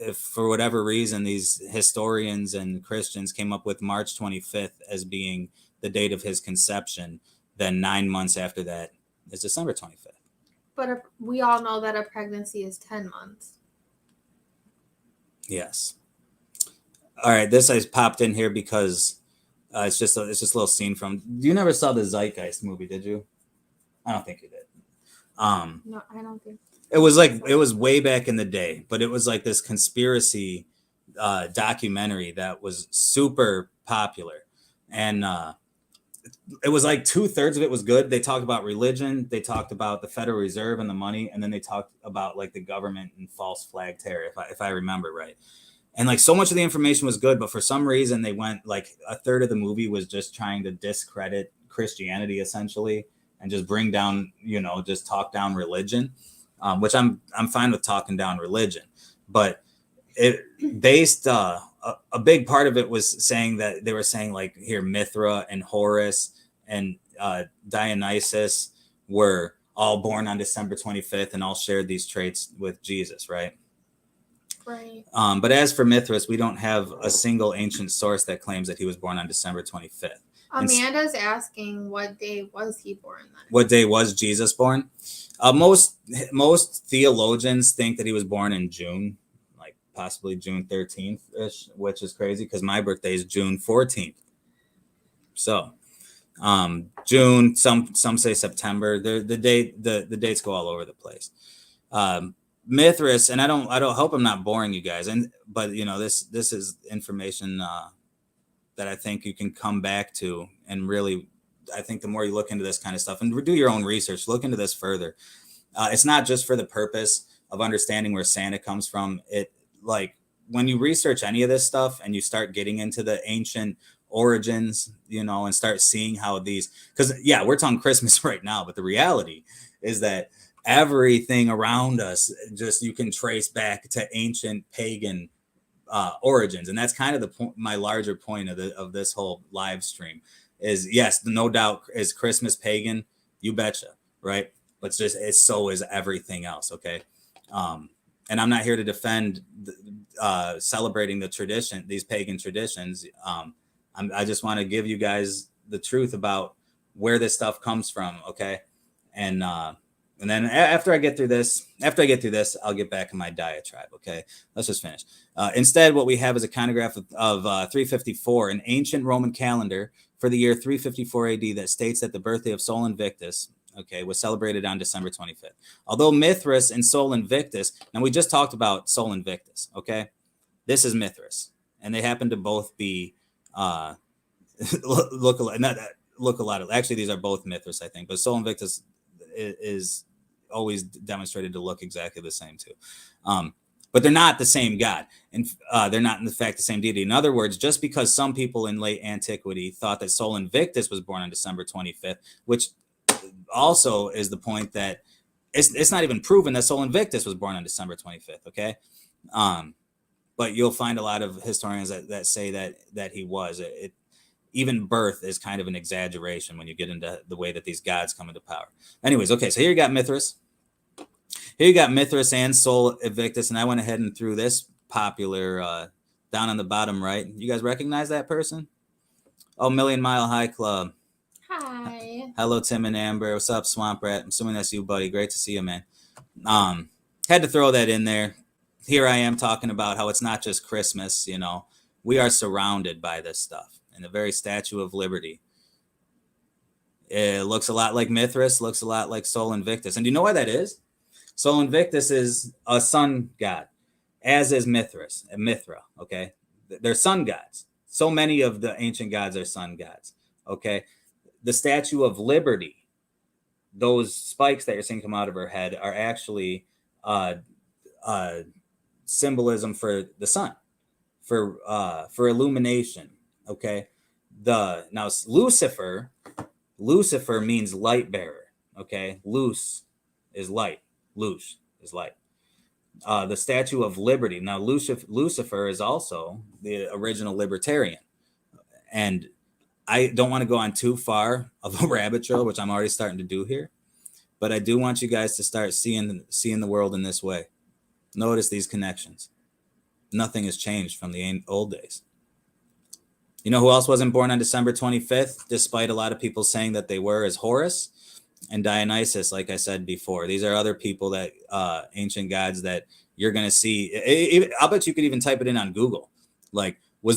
if for whatever reason these historians and Christians came up with March 25th as being the date of his conception, then 9 months after that is December 25th. But we all know that a pregnancy is 10 months. Yes. All right, this I popped in here because it's just a little scene from. You never saw the Zeitgeist movie, did you? I don't think you did. No, I don't think. It was way back in the day, but it was like this conspiracy documentary that was super popular, and it was like 2/3 of it was good. They talked about religion, they talked about the Federal Reserve and the money, and then they talked about like the government and false flag terror, if I remember right. And like so much of the information was good, but for some reason they went like 1/3 of the movie was just trying to discredit Christianity essentially and just bring down, just talk down religion, which I'm fine with talking down religion, but it based a big part of it was saying that they were saying like here Mithra and Horus and Dionysus were all born on December 25th and all shared these traits with Jesus, right? Right. But as for Mithras, we don't have a single ancient source that claims that he was born on December 25th. Amanda's asking what day was he born then? What day was Jesus born? Most theologians think that he was born in June, like possibly June 13th-ish, which is crazy because my birthday is June 14th. So June, some say September. The dates go all over the place. Mithras, and I don't hope I'm not boring you guys, but this is information that I think you can come back to, and really I think the more you look into this kind of stuff and do your own research, look into this further. It's not just for the purpose of understanding where Santa comes from. It like when you research any of this stuff and you start getting into the ancient origins, and start seeing how these, because we're talking Christmas right now, but the reality is that everything around us just you can trace back to ancient pagan origins, and that's kind of the point. My larger point of this whole live stream is yes, no doubt, is Christmas pagan? You betcha, right? But so is everything else. Okay, and I'm not here to defend celebrating the tradition, these pagan traditions. I just want to give you guys the truth about where this stuff comes from. Okay, and then after I get through this, I'll get back in my diatribe. Okay, let's just finish. Instead, what we have is a chronograph of 354, an ancient Roman calendar for the year 354 AD that states that the birthday of Sol Invictus, was celebrated on December 25th. Although Mithras and Sol Invictus, and we just talked about Sol Invictus, okay? This is Mithras, and they happen to both be look a lot of. Actually, these are both Mithras, I think, but Sol Invictus is always demonstrated to look exactly the same too. But they're not the same god, and they're not in fact the same deity. In other words, just because some people in late antiquity thought that Sol Invictus was born on December 25th, which also is the point that it's not even proven that Sol Invictus was born on December 25th. Okay, but you'll find a lot of historians that say that he was. Even birth is kind of an exaggeration when you get into the way that these gods come into power. Anyways, okay, so here you got Mithras. Here you got Mithras and Sol Invictus, and I went ahead and threw this popular down on the bottom right. You guys recognize that person? Oh, Million Mile High Club. Hi. Hi. Hello, Tim and Amber. What's up, Swamp Rat? I'm assuming that's you, buddy. Great to see you, man. Had to throw that in there. Here I am talking about how it's not just Christmas, you know. We are surrounded by this stuff. And the very Statue of Liberty, it looks a lot like Mithras, looks a lot like Sol Invictus. And do you know why that is? Sol Invictus is a sun god, as is Mithras and Mithra, okay? They're sun gods. So many of the ancient gods are sun gods, okay? The Statue of Liberty, those spikes that you're seeing come out of her head are actually symbolism for the sun, for illumination, okay? Now Lucifer means light bearer, okay? Luce is light, Luce is light. The Statue of Liberty. Now Lucifer is also the original libertarian, and I don't want to go on too far of a rabbit trail, which I'm already starting to do here, but I do want you guys to start seeing the world in this way. Notice these connections. Nothing has changed from the old days. You know who else wasn't born on December 25th, despite a lot of people saying that they were, is Horus and Dionysus, like I said before. These are other people that, ancient gods that you're going to see. I'll bet you could even type it in on Google. Like, was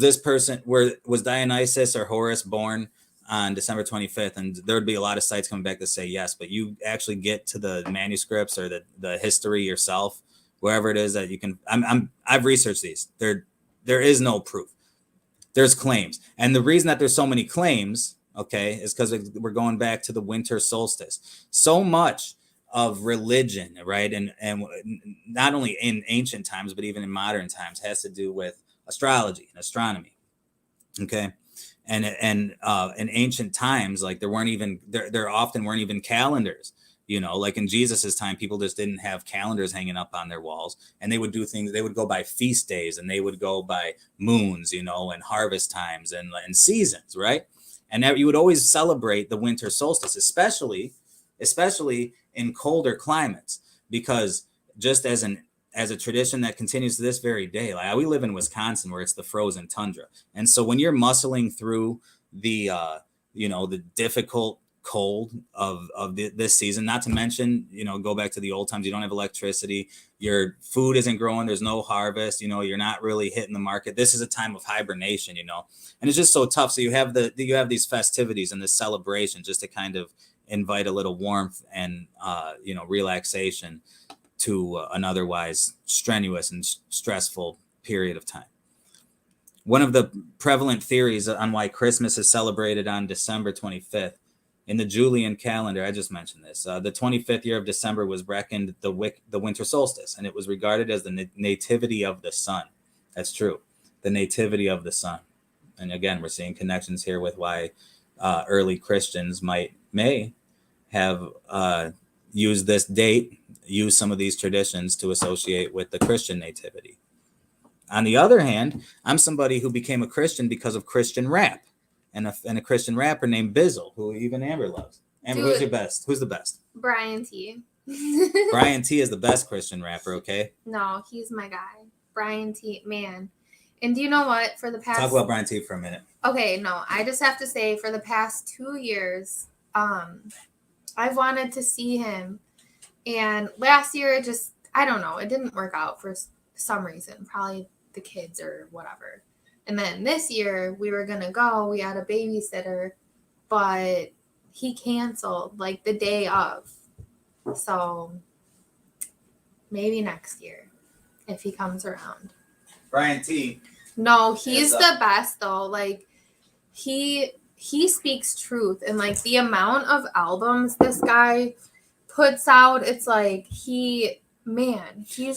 Dionysus or Horus born on December 25th? And there would be a lot of sites coming back to say yes, but you actually get to the manuscripts or the history yourself, wherever it is that you can. I've researched these. There is no proof. There's claims. And the reason that there's so many claims, okay, is because we're going back to the winter solstice. So much of religion, right, and not only in ancient times, but even in modern times, has to do with astrology and astronomy, okay? And in ancient times, like there often weren't even calendars. You know, like in Jesus's time, people just didn't have calendars hanging up on their walls, and they would do things. They would go by feast days, and they would go by moons, you know, and harvest times and seasons, right? And that you would always celebrate the winter solstice, especially in colder climates, because just as a tradition that continues to this very day, like we live in Wisconsin, where it's the frozen tundra, and so when you're muscling through the difficult cold of this season, not to mention, you know, go back to the old times, you don't have electricity, your food isn't growing, there's no harvest, you know, you're not really hitting the market. This is a time of hibernation, you know, and it's just so tough. So you have these festivities and this celebration just to kind of invite a little warmth and relaxation to an otherwise strenuous and stressful period of time. One of the prevalent theories on why Christmas is celebrated on December 25th in the Julian calendar, I just mentioned this, the 25th year of December was reckoned the winter solstice, and it was regarded as the nativity of the sun. That's true, the nativity of the sun. And again, we're seeing connections here with why early Christians may have used this date, used some of these traditions to associate with the Christian nativity. On the other hand, I'm somebody who became a Christian because of Christian rap. And a Christian rapper named Bizzle, who even Amber loves. Amber, who's your best? Who's the best? Brian T. Brian T is the best Christian rapper, okay? No, he's my guy. Brian T, man. And do you know what? For the past... Talk about Brian T for a minute. Okay, no, I just have to say, for the past 2 years, I've wanted to see him. And last year, it just, I don't know, it didn't work out for some reason. Probably the kids or whatever. And then this year we were going to go, we had a babysitter, but he canceled like the day of. So maybe next year if he comes around. Brian T. No, he's the best though. Like he speaks truth, and like the amount of albums this guy puts out, it's like he's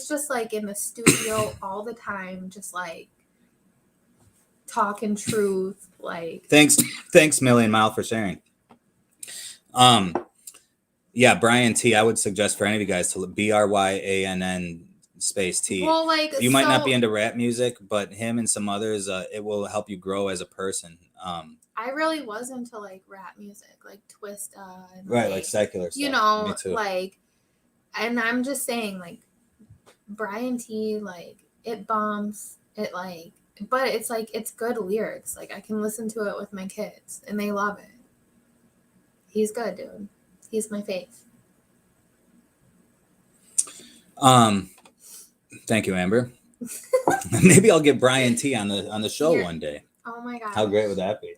just like in the studio all the time, just like talking truth. Like thanks Million Mile for sharing. Yeah, Brian T, I would suggest for any of you guys to BRYANN space T. Well, like you might not be into rap music, but him and some others, it will help you grow as a person. I really was into like rap music, like Twista and right, like secular stuff. You know, me too. like, and I'm just saying, like, Brian T, like, it bumps, it like, but it's like, it's good lyrics. Like, I can listen to it with my kids and they love it. He's good, dude. He's my fave. Thank you, Amber. Maybe I'll get Brian T on the show one day. Oh my god. How great would that be?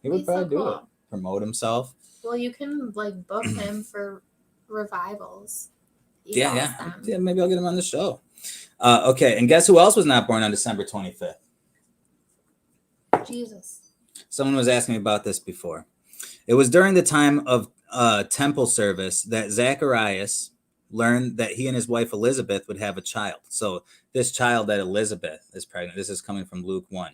He would probably do cool. it. Promote himself. Well, you can like book him for revivals. Yeah. Maybe I'll get him on the show. Okay, and guess who else was not born on December 25th? Jesus. Someone was asking me about this before. It was during the time of temple service that Zacharias learned that he and his wife Elizabeth would have a child. So this child that Elizabeth is pregnant, this is coming from Luke 1.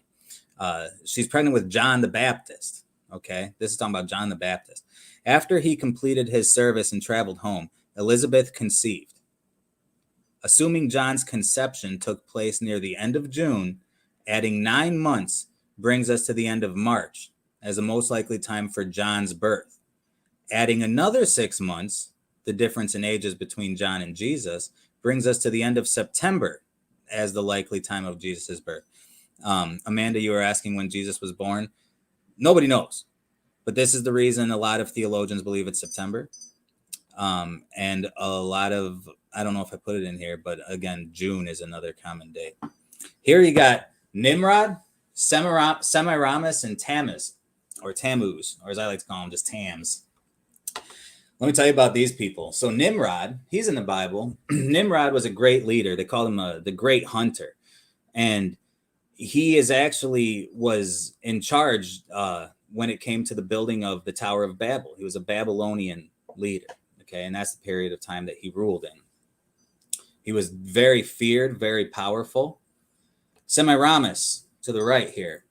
She's pregnant with John the Baptist. Okay, this is talking about John the Baptist. After he completed his service and traveled home, Elizabeth conceived. Assuming John's conception took place near the end of June, adding 9 months brings us to the end of March as the most likely time for John's birth. Adding another 6 months, the difference in ages between John and Jesus, brings us to the end of September as the likely time of Jesus' birth. Amanda, you were asking when Jesus was born. Nobody knows, but this is the reason a lot of theologians believe it's September. And a lot of, I don't know if I put it in here, but again, June is another common date. Here you got Nimrod, Semiramis, and Tammuz, or Tammuz, or as I like to call them, just Tams. Let me tell you about these people. So Nimrod, he's in the Bible. Nimrod was a great leader. They called him the great hunter. And he was in charge when it came to the building of the Tower of Babel. He was a Babylonian leader. Okay, and that's the period of time that he ruled in. He was very feared, very powerful. Semiramis, to the right here,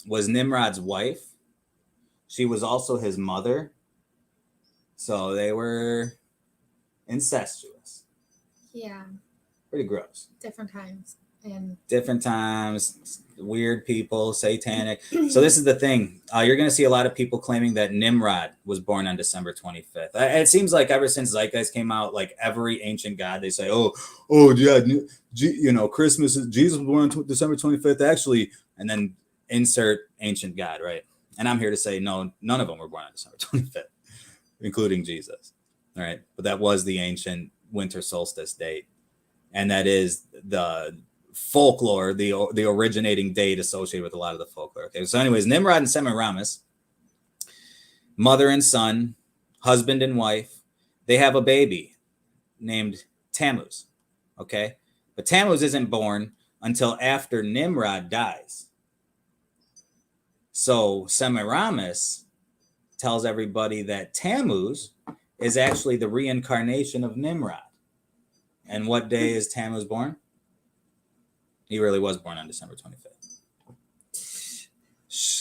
was Nimrod's wife. She was also his mother. So they were incestuous. Yeah. Pretty gross. Different times. Weird people, satanic. So this is the thing. You're going to see a lot of people claiming that Nimrod was born on December 25th. It seems like ever since Zeitgeist came out, like every ancient god, they say, oh yeah, Christmas, Jesus was born on December 25th, actually, and then insert ancient god, right? And I'm here to say, no, none of them were born on December 25th, including Jesus. All right. But that was the ancient winter solstice date. And that is the folklore, the originating date associated with a lot of the folklore. Okay, so anyways, Nimrod and Semiramis, mother and son, husband and wife, they have a baby named Tammuz. Okay, but Tammuz isn't born until after Nimrod dies. So Semiramis tells everybody that Tammuz is actually the reincarnation of Nimrod. And what day is Tammuz born? He really was born on December 25th.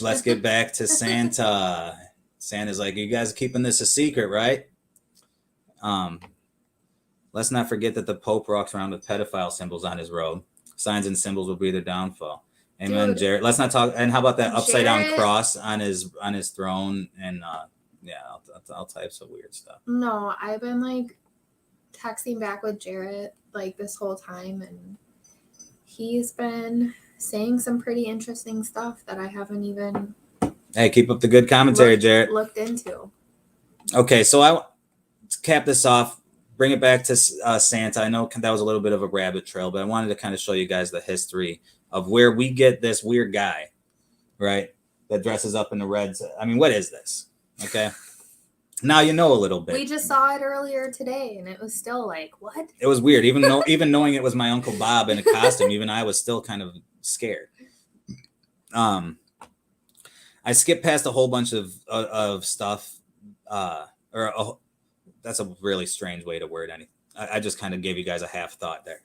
Let's get back to Santa. Santa's like, you guys are keeping this a secret, right? Let's not forget that the Pope walks around with pedophile symbols on his robe. Signs and symbols will be their downfall. Amen, dude. Jared. Let's not talk. And how about that upside down cross on his throne? And all types of weird stuff. No, I've been like texting back with Jarrett like this whole time, and he's been saying some pretty interesting stuff that I haven't even keep up the good commentary, Jarrett. Looked into. Okay, so to cap this off, bring it back to Santa. I know that was a little bit of a rabbit trail, but I wanted to kind of show you guys the history of where we get this weird guy, right, that dresses up in the reds. I mean, what is this? Okay. Now you know a little bit. We just saw it earlier today, and it was still like, what? It was weird. Even knowing it was my Uncle Bob in a costume, even I was still kind of scared. I skipped past a whole bunch of stuff. That's a really strange way to word anything. I just kind of gave you guys a half thought there.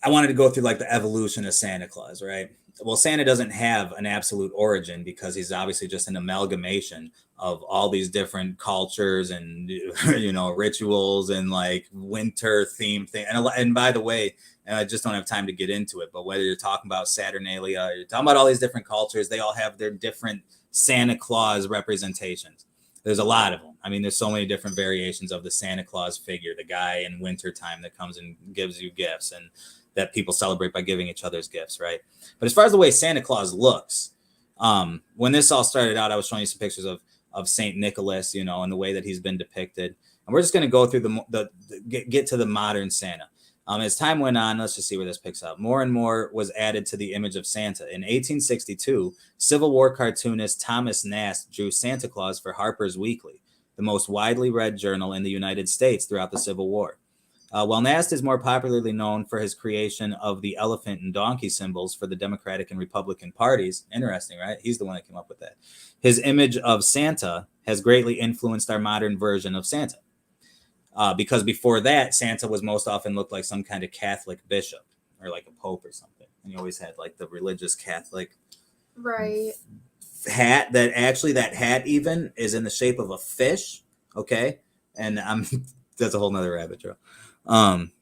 I wanted to go through like the evolution of Santa Claus, right? Well, Santa doesn't have an absolute origin because he's obviously just an amalgamation of all these different cultures and, rituals and like winter theme thing. And by the way, and I just don't have time to get into it, but whether you're talking about Saturnalia, or you're talking about all these different cultures, they all have their different Santa Claus representations. There's a lot of them. I mean, there's so many different variations of the Santa Claus figure, the guy in wintertime that comes and gives you gifts and that people celebrate by giving each other's gifts, right? But as far as the way Santa Claus looks, When this all started out, I was showing you some pictures of Saint Nicholas, you know, and the way that he's been depicted. And we're just going to go through get to the modern Santa. As time went on, let's just see where this picks up. More and more was added to the image of Santa. In 1862, Civil War cartoonist Thomas Nast drew Santa Claus for Harper's Weekly, the most widely read journal in the United States throughout the Civil War. While Nast is more popularly known for his creation of the elephant and donkey symbols for the Democratic and Republican parties, interesting, right? He's the one that came up with that. His image of Santa has greatly influenced our modern version of Santa. Because before that, Santa was most often looked like some kind of Catholic bishop or like a pope or something. And he always had like the religious Catholic hat that hat even is in the shape of a fish. Okay. And that's a whole nother rabbit trail.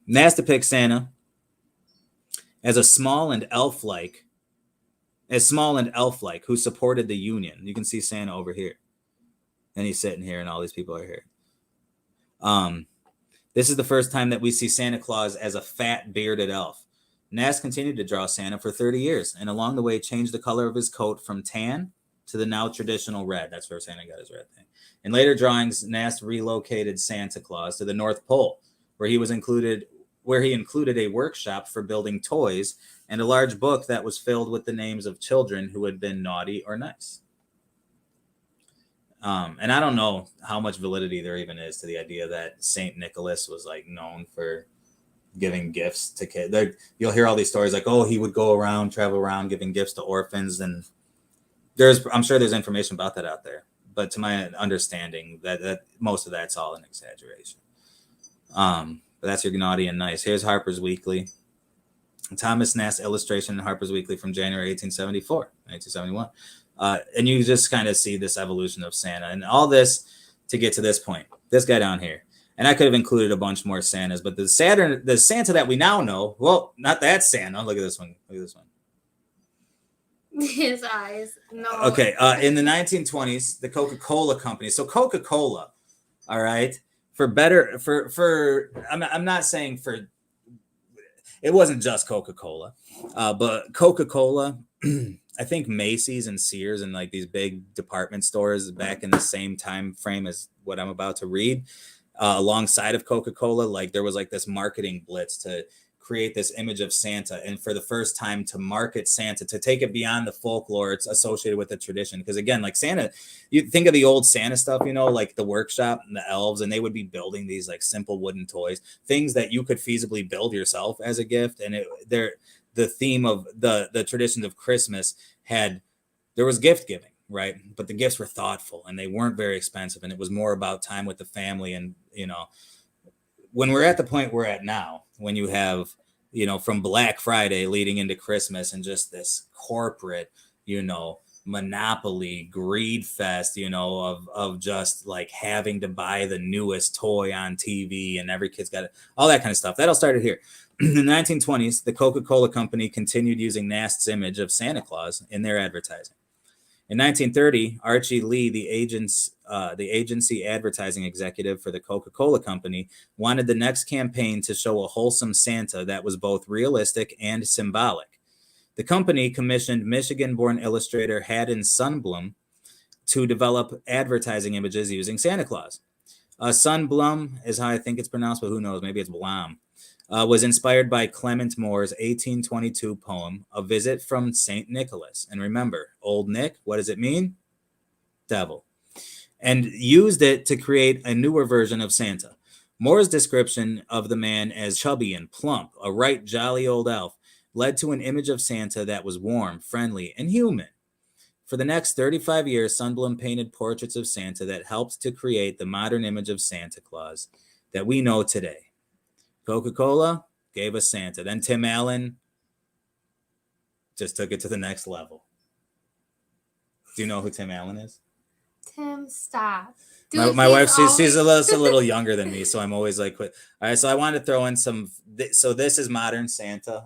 Nast depicts Santa as small and elf-like who supported the Union. You can see Santa over here. And he's sitting here and all these people are here. This is the first time that we see Santa Claus as a fat, bearded elf. Nast continued to draw Santa for 30 years, and along the way changed the color of his coat from tan to the now traditional red. That's where Santa got his red thing. In later drawings, Nast relocated Santa Claus to the North Pole, where he included a workshop for building toys and a large book that was filled with the names of children who had been naughty or nice. And I don't know how much validity there even is to the idea that Saint Nicholas was like known for giving gifts to kids. You'll hear all these stories like, oh, he would travel around giving gifts to orphans. And I'm sure there's information about that out there. But to my understanding, that most of that's all an exaggeration. But that's your naughty and nice. Here's Harper's Weekly. Thomas Nast illustration in Harper's Weekly from January 1971. And you just kind of see this evolution of Santa and all this to get to this point. This guy down here. And I could have included a bunch more Santas, but the Santa that we now know, well, not that Santa. Look at this one. His eyes. No. Okay. In the 1920s, the Coca-Cola company. So Coca-Cola, all right, I'm not saying for, it wasn't just Coca-Cola, but Coca-Cola, I think Macy's and Sears and like these big department stores back in the same time frame as what I'm about to read, alongside of Coca-Cola, like there was like this marketing blitz to create this image of Santa, and for the first time to market Santa, to take it beyond the folklore it's associated with the tradition. Because again, like Santa, you think of the old Santa stuff, you know, like the workshop and the elves, and they would be building these like simple wooden toys, things that you could feasibly build yourself as a gift. And the theme of the traditions of Christmas there was gift giving, right? But the gifts were thoughtful and they weren't very expensive, and it was more about time with the family. And you know, when we're at the point we're at now, when you have, you know, from Black Friday leading into Christmas and just this corporate, you know, monopoly greed fest, you know, of just like having to buy the newest toy on TV, and every kid's got it, all that kind of stuff. That all started here. In the 1920s, the Coca-Cola company continued using Nast's image of Santa Claus in their advertising. In 1930, Archie Lee, the agency advertising executive for the Coca-Cola company, wanted the next campaign to show a wholesome Santa that was both realistic and symbolic. The company commissioned Michigan-born illustrator Haddon Sundblom to develop advertising images using Santa Claus. Sundblom is how I think it's pronounced, but who knows? Maybe it's Blom. Was inspired by Clement Moore's 1822 poem, A Visit from St. Nicholas. And remember, Old Nick, what does it mean? Devil. And used it to create a newer version of Santa. Moore's description of the man as chubby and plump, a right jolly old elf, led to an image of Santa that was warm, friendly, and human. For the next 35 years, Sundblom painted portraits of Santa that helped to create the modern image of Santa Claus that we know today. Coca-Cola gave us Santa. Then Tim Allen just took it to the next level. Do you know who Tim Allen is? Tim, stop. Dude, my wife, she's a little younger than me, so I'm always like, all right, so I wanted to throw in some, so this is modern Santa.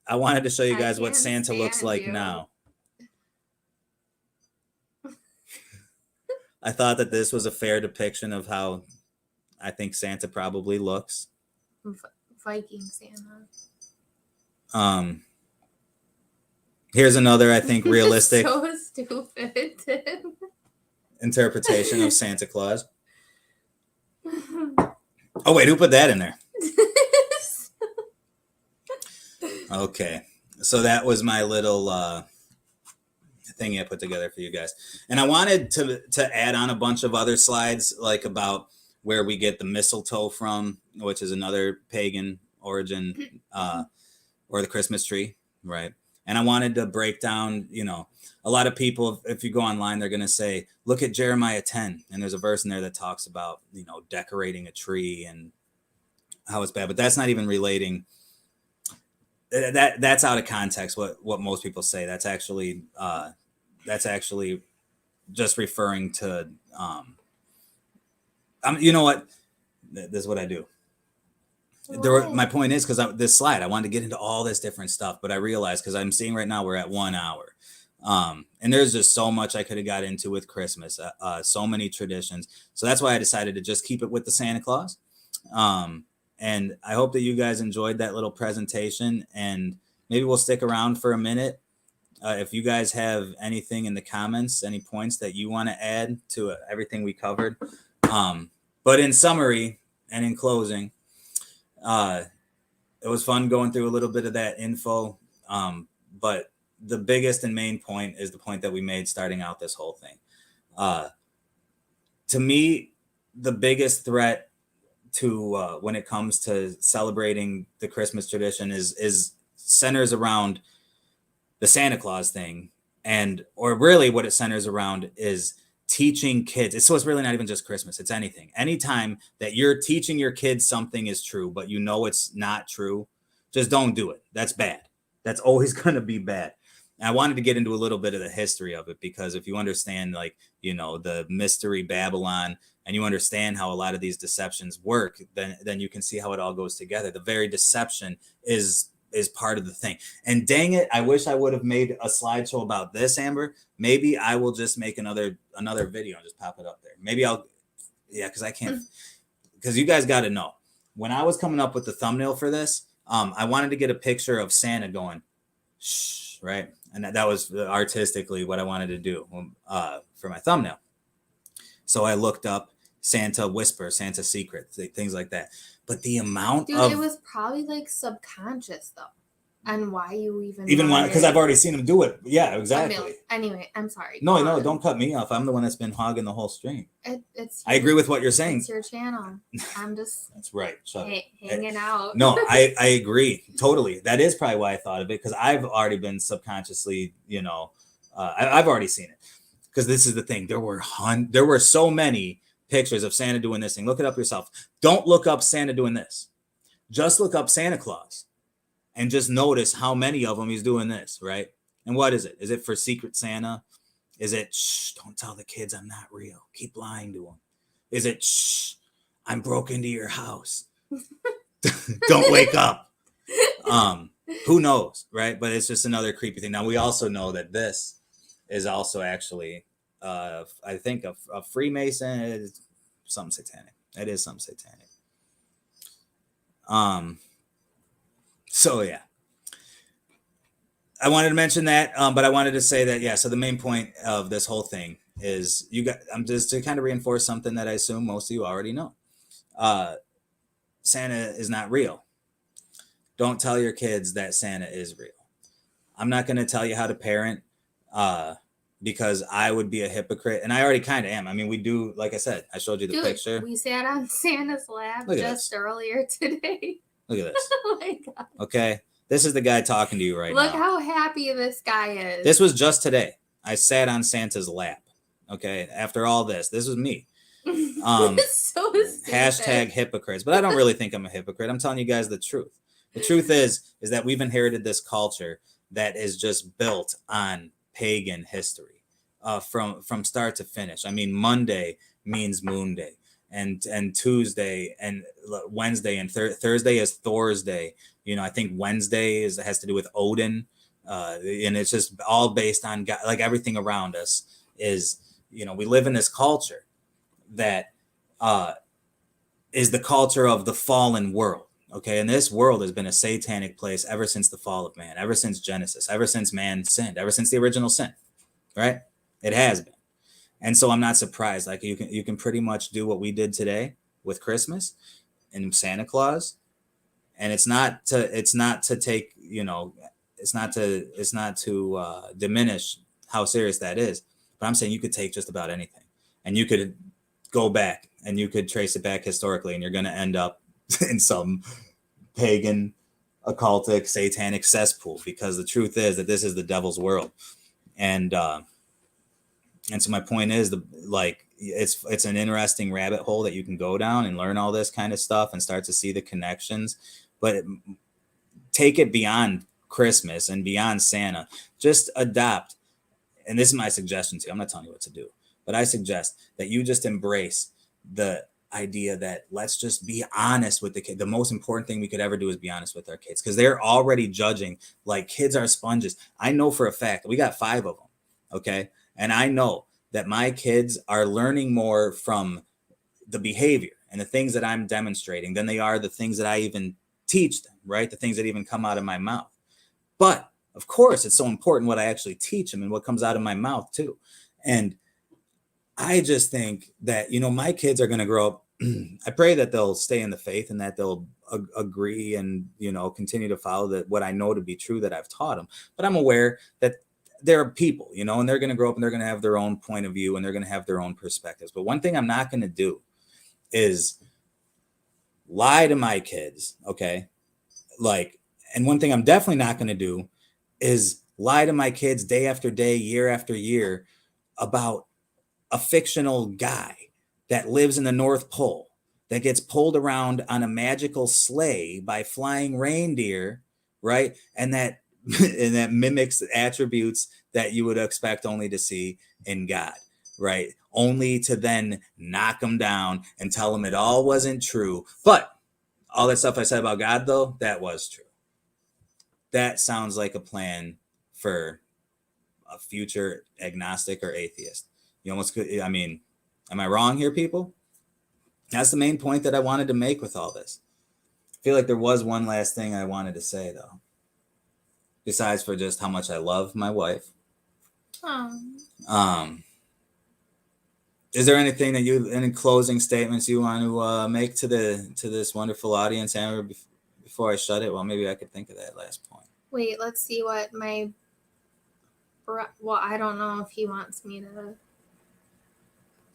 I wanted to show you guys what Santa looks like now. I thought that this was a fair depiction of how I think Santa probably looks. Viking Santa. Here's another, I think, realistic So stupid. interpretation of Santa Claus. Oh, wait, who put that in there? Okay. So that was my little thing I put together for you guys. And I wanted to add on a bunch of other slides, like about where we get the mistletoe from, which is another pagan origin, or the Christmas tree, right? And I wanted to break down, a lot of people, if you go online, they're going to say, look at Jeremiah 10. And there's a verse in there that talks about, decorating a tree and how it's bad. But that's not even relating. That's out of context. What most people say. That's actually just referring to, you know what? This is what I do. My point is, because this slide, I wanted to get into all this different stuff, but I realized, because I'm seeing right now we're at 1 hour. And there's just so much I could have got into with Christmas, so many traditions. So that's why I decided to just keep it with the Santa Claus. And I hope that you guys enjoyed that little presentation, and maybe we'll stick around for a minute. If you guys have anything in the comments, any points that you want to add to everything we covered. But in summary and in closing, it was fun going through a little bit of that info. But the biggest and main point is the point that we made starting out this whole thing. To me, the biggest threat to when it comes to celebrating the Christmas tradition is centers around the Santa Claus thing, or really what it centers around is teaching kids. So it's really not even just Christmas. It's anything. Anytime that you're teaching your kids something is true, but it's not true, just don't do it. That's bad. That's always going to be bad. And I wanted to get into a little bit of the history of it, because if you understand, the mystery Babylon, and you understand how a lot of these deceptions work, then you can see how it all goes together. The very deception is part of the thing. And dang it, I wish I would have made a slideshow about this, Amber. Maybe I will just make another video and just pop it up there. Maybe because I can't, because you guys got to know, when I was coming up with the thumbnail for this, I wanted to get a picture of Santa going, shh, right? And that was artistically what I wanted to do for my thumbnail. So I looked up Santa whisper, Santa secret, things like that. But the amount Dude, it was probably subconscious though. And why you even want, because I've already seen him do it. Yeah, exactly. Anyway, I'm sorry. No, don't cut me off. I'm the one that's been hogging the whole stream. I agree with what you're saying. It's your channel. I'm just that's right. Hanging out. No, I agree totally. That is probably why I thought of it, because I've already been subconsciously, I've already seen it. Because this is the thing. There were so many pictures of Santa doing this thing. Look it up yourself. Don't look up Santa doing this. Just look up Santa Claus and just notice how many of them he's doing this, right? And what is it? Is it for Secret Santa? Is it, shh, don't tell the kids I'm not real. Keep lying to them. Is it, shh, I'm broke into your house. Don't wake up. Who knows, right? But it's just another creepy thing. Now, we also know that this is also actually, I think, a Freemason. It is something satanic. It is something satanic. So yeah, I wanted to mention that, but I wanted to say that, yeah. So the main point of this whole thing is I'm just to kind of reinforce something that I assume most of you already know. Santa is not real. Don't tell your kids that Santa is real. I'm not going to tell you how to parent, because I would be a hypocrite, and I already kind of am. I mean, we do, like I said, I showed you the picture. We sat on Santa's lap just earlier today. Look at this. Oh my God. Okay. This is the guy talking to you right now. Look how happy this guy is. This was just today. I sat on Santa's lap. Okay. After all this was me. So hashtag hypocrites. But I don't really think I'm a hypocrite. I'm telling you guys the truth. The truth is that we've inherited this culture that is just built on pagan history, from start to finish. I mean, Monday means Moon Day. And Tuesday and Wednesday and Thursday is Thor's Day. I think Wednesday has to do with Odin. And it's just all based on God. Like, everything around us is, we live in this culture that is the culture of the fallen world. Okay. And this world has been a satanic place ever since the fall of man, ever since Genesis, ever since man sinned, ever since the original sin, right? It has been. And so I'm not surprised. Like you can pretty much do what we did today with Christmas and Santa Claus. And it's not to take, it's not to diminish how serious that is. But I'm saying you could take just about anything and you could go back and you could trace it back historically, and you're going to end up in some pagan, occultic, satanic cesspool, because the truth is that this is the devil's world. And so my point is, it's an interesting rabbit hole that you can go down and learn all this kind of stuff and start to see the connections, but take it beyond Christmas and beyond Santa. Just adopt. And this is my suggestion to you. I'm not telling you what to do, but I suggest that you just embrace the idea that let's just be honest with the kid. The most important thing we could ever do is be honest with our kids, because they're already judging like kids are sponges. I know for a fact we got 5 of them. Okay. And I know that my kids are learning more from the behavior and the things that I'm demonstrating than they are the things that I even teach them, right? The things that even come out of my mouth. But of course, it's so important what I actually teach them and what comes out of my mouth too. And I just think that, my kids are going to grow up. I pray that they'll stay in the faith and that they'll agree and, continue to follow what I know to be true that I've taught them. But I'm aware that there are people, and they're going to grow up and they're going to have their own point of view and they're going to have their own perspectives. But one thing I'm not going to do is lie to my kids. Okay. And one thing I'm definitely not going to do is lie to my kids day after day, year after year about a fictional guy that lives in the North Pole that gets pulled around on a magical sleigh by flying reindeer, right? And that mimics attributes that you would expect only to see in God, right? Only to then knock them down and tell them it all wasn't true. But all that stuff I said about God, though, that was true. That sounds like a plan for a future agnostic or atheist. You almost could, am I wrong here, people? That's the main point that I wanted to make with all this. I feel like there was one last thing I wanted to say, though. Besides for just how much I love my wife. Is there anything that any closing statements you want to make to this wonderful audience, Amber, before I shut it? Well, maybe I could think of that last point. Wait, let's see what I don't know if he wants me to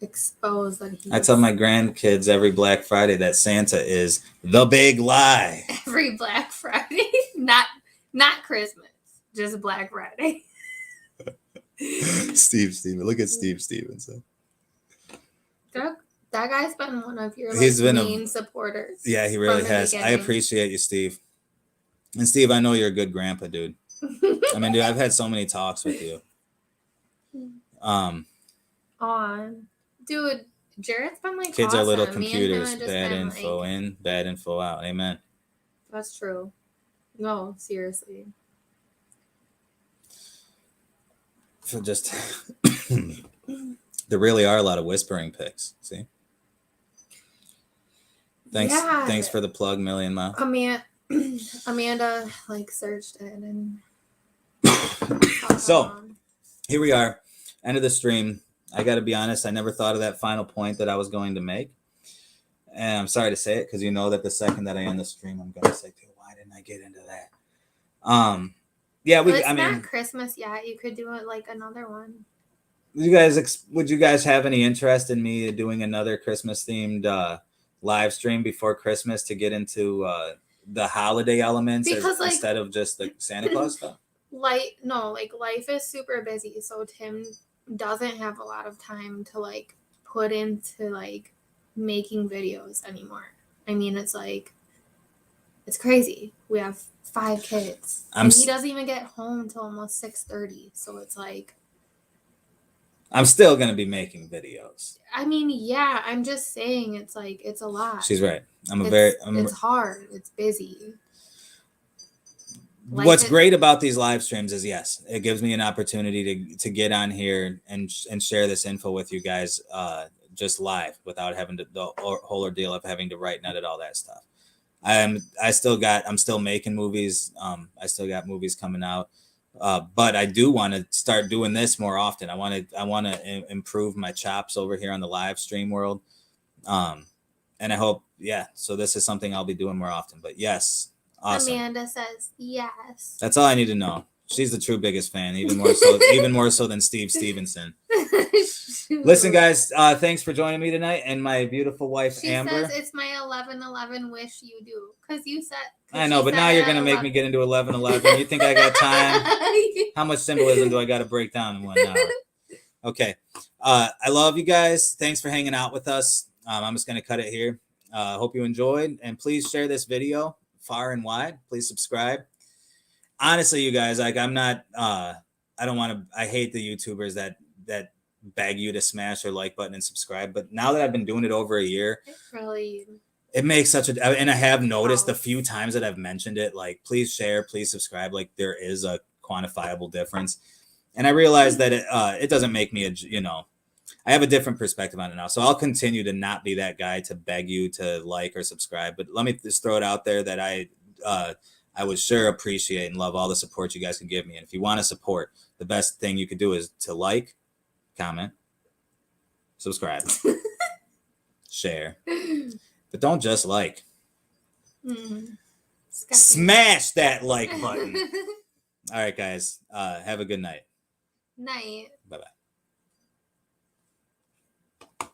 expose that he. I tell my grandkids every Black Friday that Santa is the big lie. Every Black Friday, not Christmas, just Black Friday. Steve Steven, look at Steve Stevenson. That guy's been one of your main supporters. Yeah, he really has. I appreciate you, Steve. And Steve, I know you're a good grandpa, dude. Dude, I've had so many talks with you. Dude, Jared's been kids awesome. Are little computers. Bad info in, bad info out. Amen. That's true. No, seriously. So just there really are a lot of whispering pics. See? Thanks for the plug, Million Mile. Amanda searched it and so here we are, end of the stream. I got to be honest, I never thought of that final point that I was going to make, and I'm sorry to say it because that the second that I end the stream, I'm going to say, why didn't I get into that? It's not Christmas yet. You could do it another one. Would you guys have any interest in me doing another Christmas themed live stream before Christmas to get into the holiday elements instead of just the Santa Claus stuff? Life is super busy, so Tim doesn't have a lot of time to put into making videos anymore. It's crazy. We have 5 kids, and he doesn't even get home till almost 6:30. So it's I'm still gonna be making videos. Yeah, I'm just saying it's a lot. She's right. It's hard. It's busy. What's great about these live streams is, yes, it gives me an opportunity to get on here and share this info with you guys just live without having the whole ordeal of having to write and edit all that stuff. I'm still making movies. I still got movies coming out. But I do want to start doing this more often. I want to improve my chops over here on the live stream world. And I hope, so this is something I'll be doing more often. But yes, awesome. Amanda says yes. That's all I need to know. She's the true biggest fan, even more so than Steve Stevenson. Listen, guys, thanks for joining me tonight, and my beautiful wife, Amber. She says it's my 11/11 wish you do, because you said. I know, but now you're gonna make me get into 11/11. You think I got time? How much symbolism do I got to break down in 1 hour? Okay, I love you guys. Thanks for hanging out with us. I'm just gonna cut it here. Hope you enjoyed, and please share this video far and wide. Please subscribe. Honestly, you guys, like, I'm not. I don't want to. I hate the YouTubers that beg you to smash their like button and subscribe. But now that I've been doing it over a year, it makes such a. And I have noticed the few times that I've mentioned it, like, please share, please subscribe. Like, there is a quantifiable difference, and I realize that it doesn't make me I have a different perspective on it now. So I'll continue to not be that guy to beg you to like or subscribe. But let me just throw it out there that I would sure appreciate and love all the support you guys can give me. And if you want to support, the best thing you could do is to like, comment, subscribe, share. But don't just like. Smash that like button. All right, guys. Have a good night. Night. Bye-bye.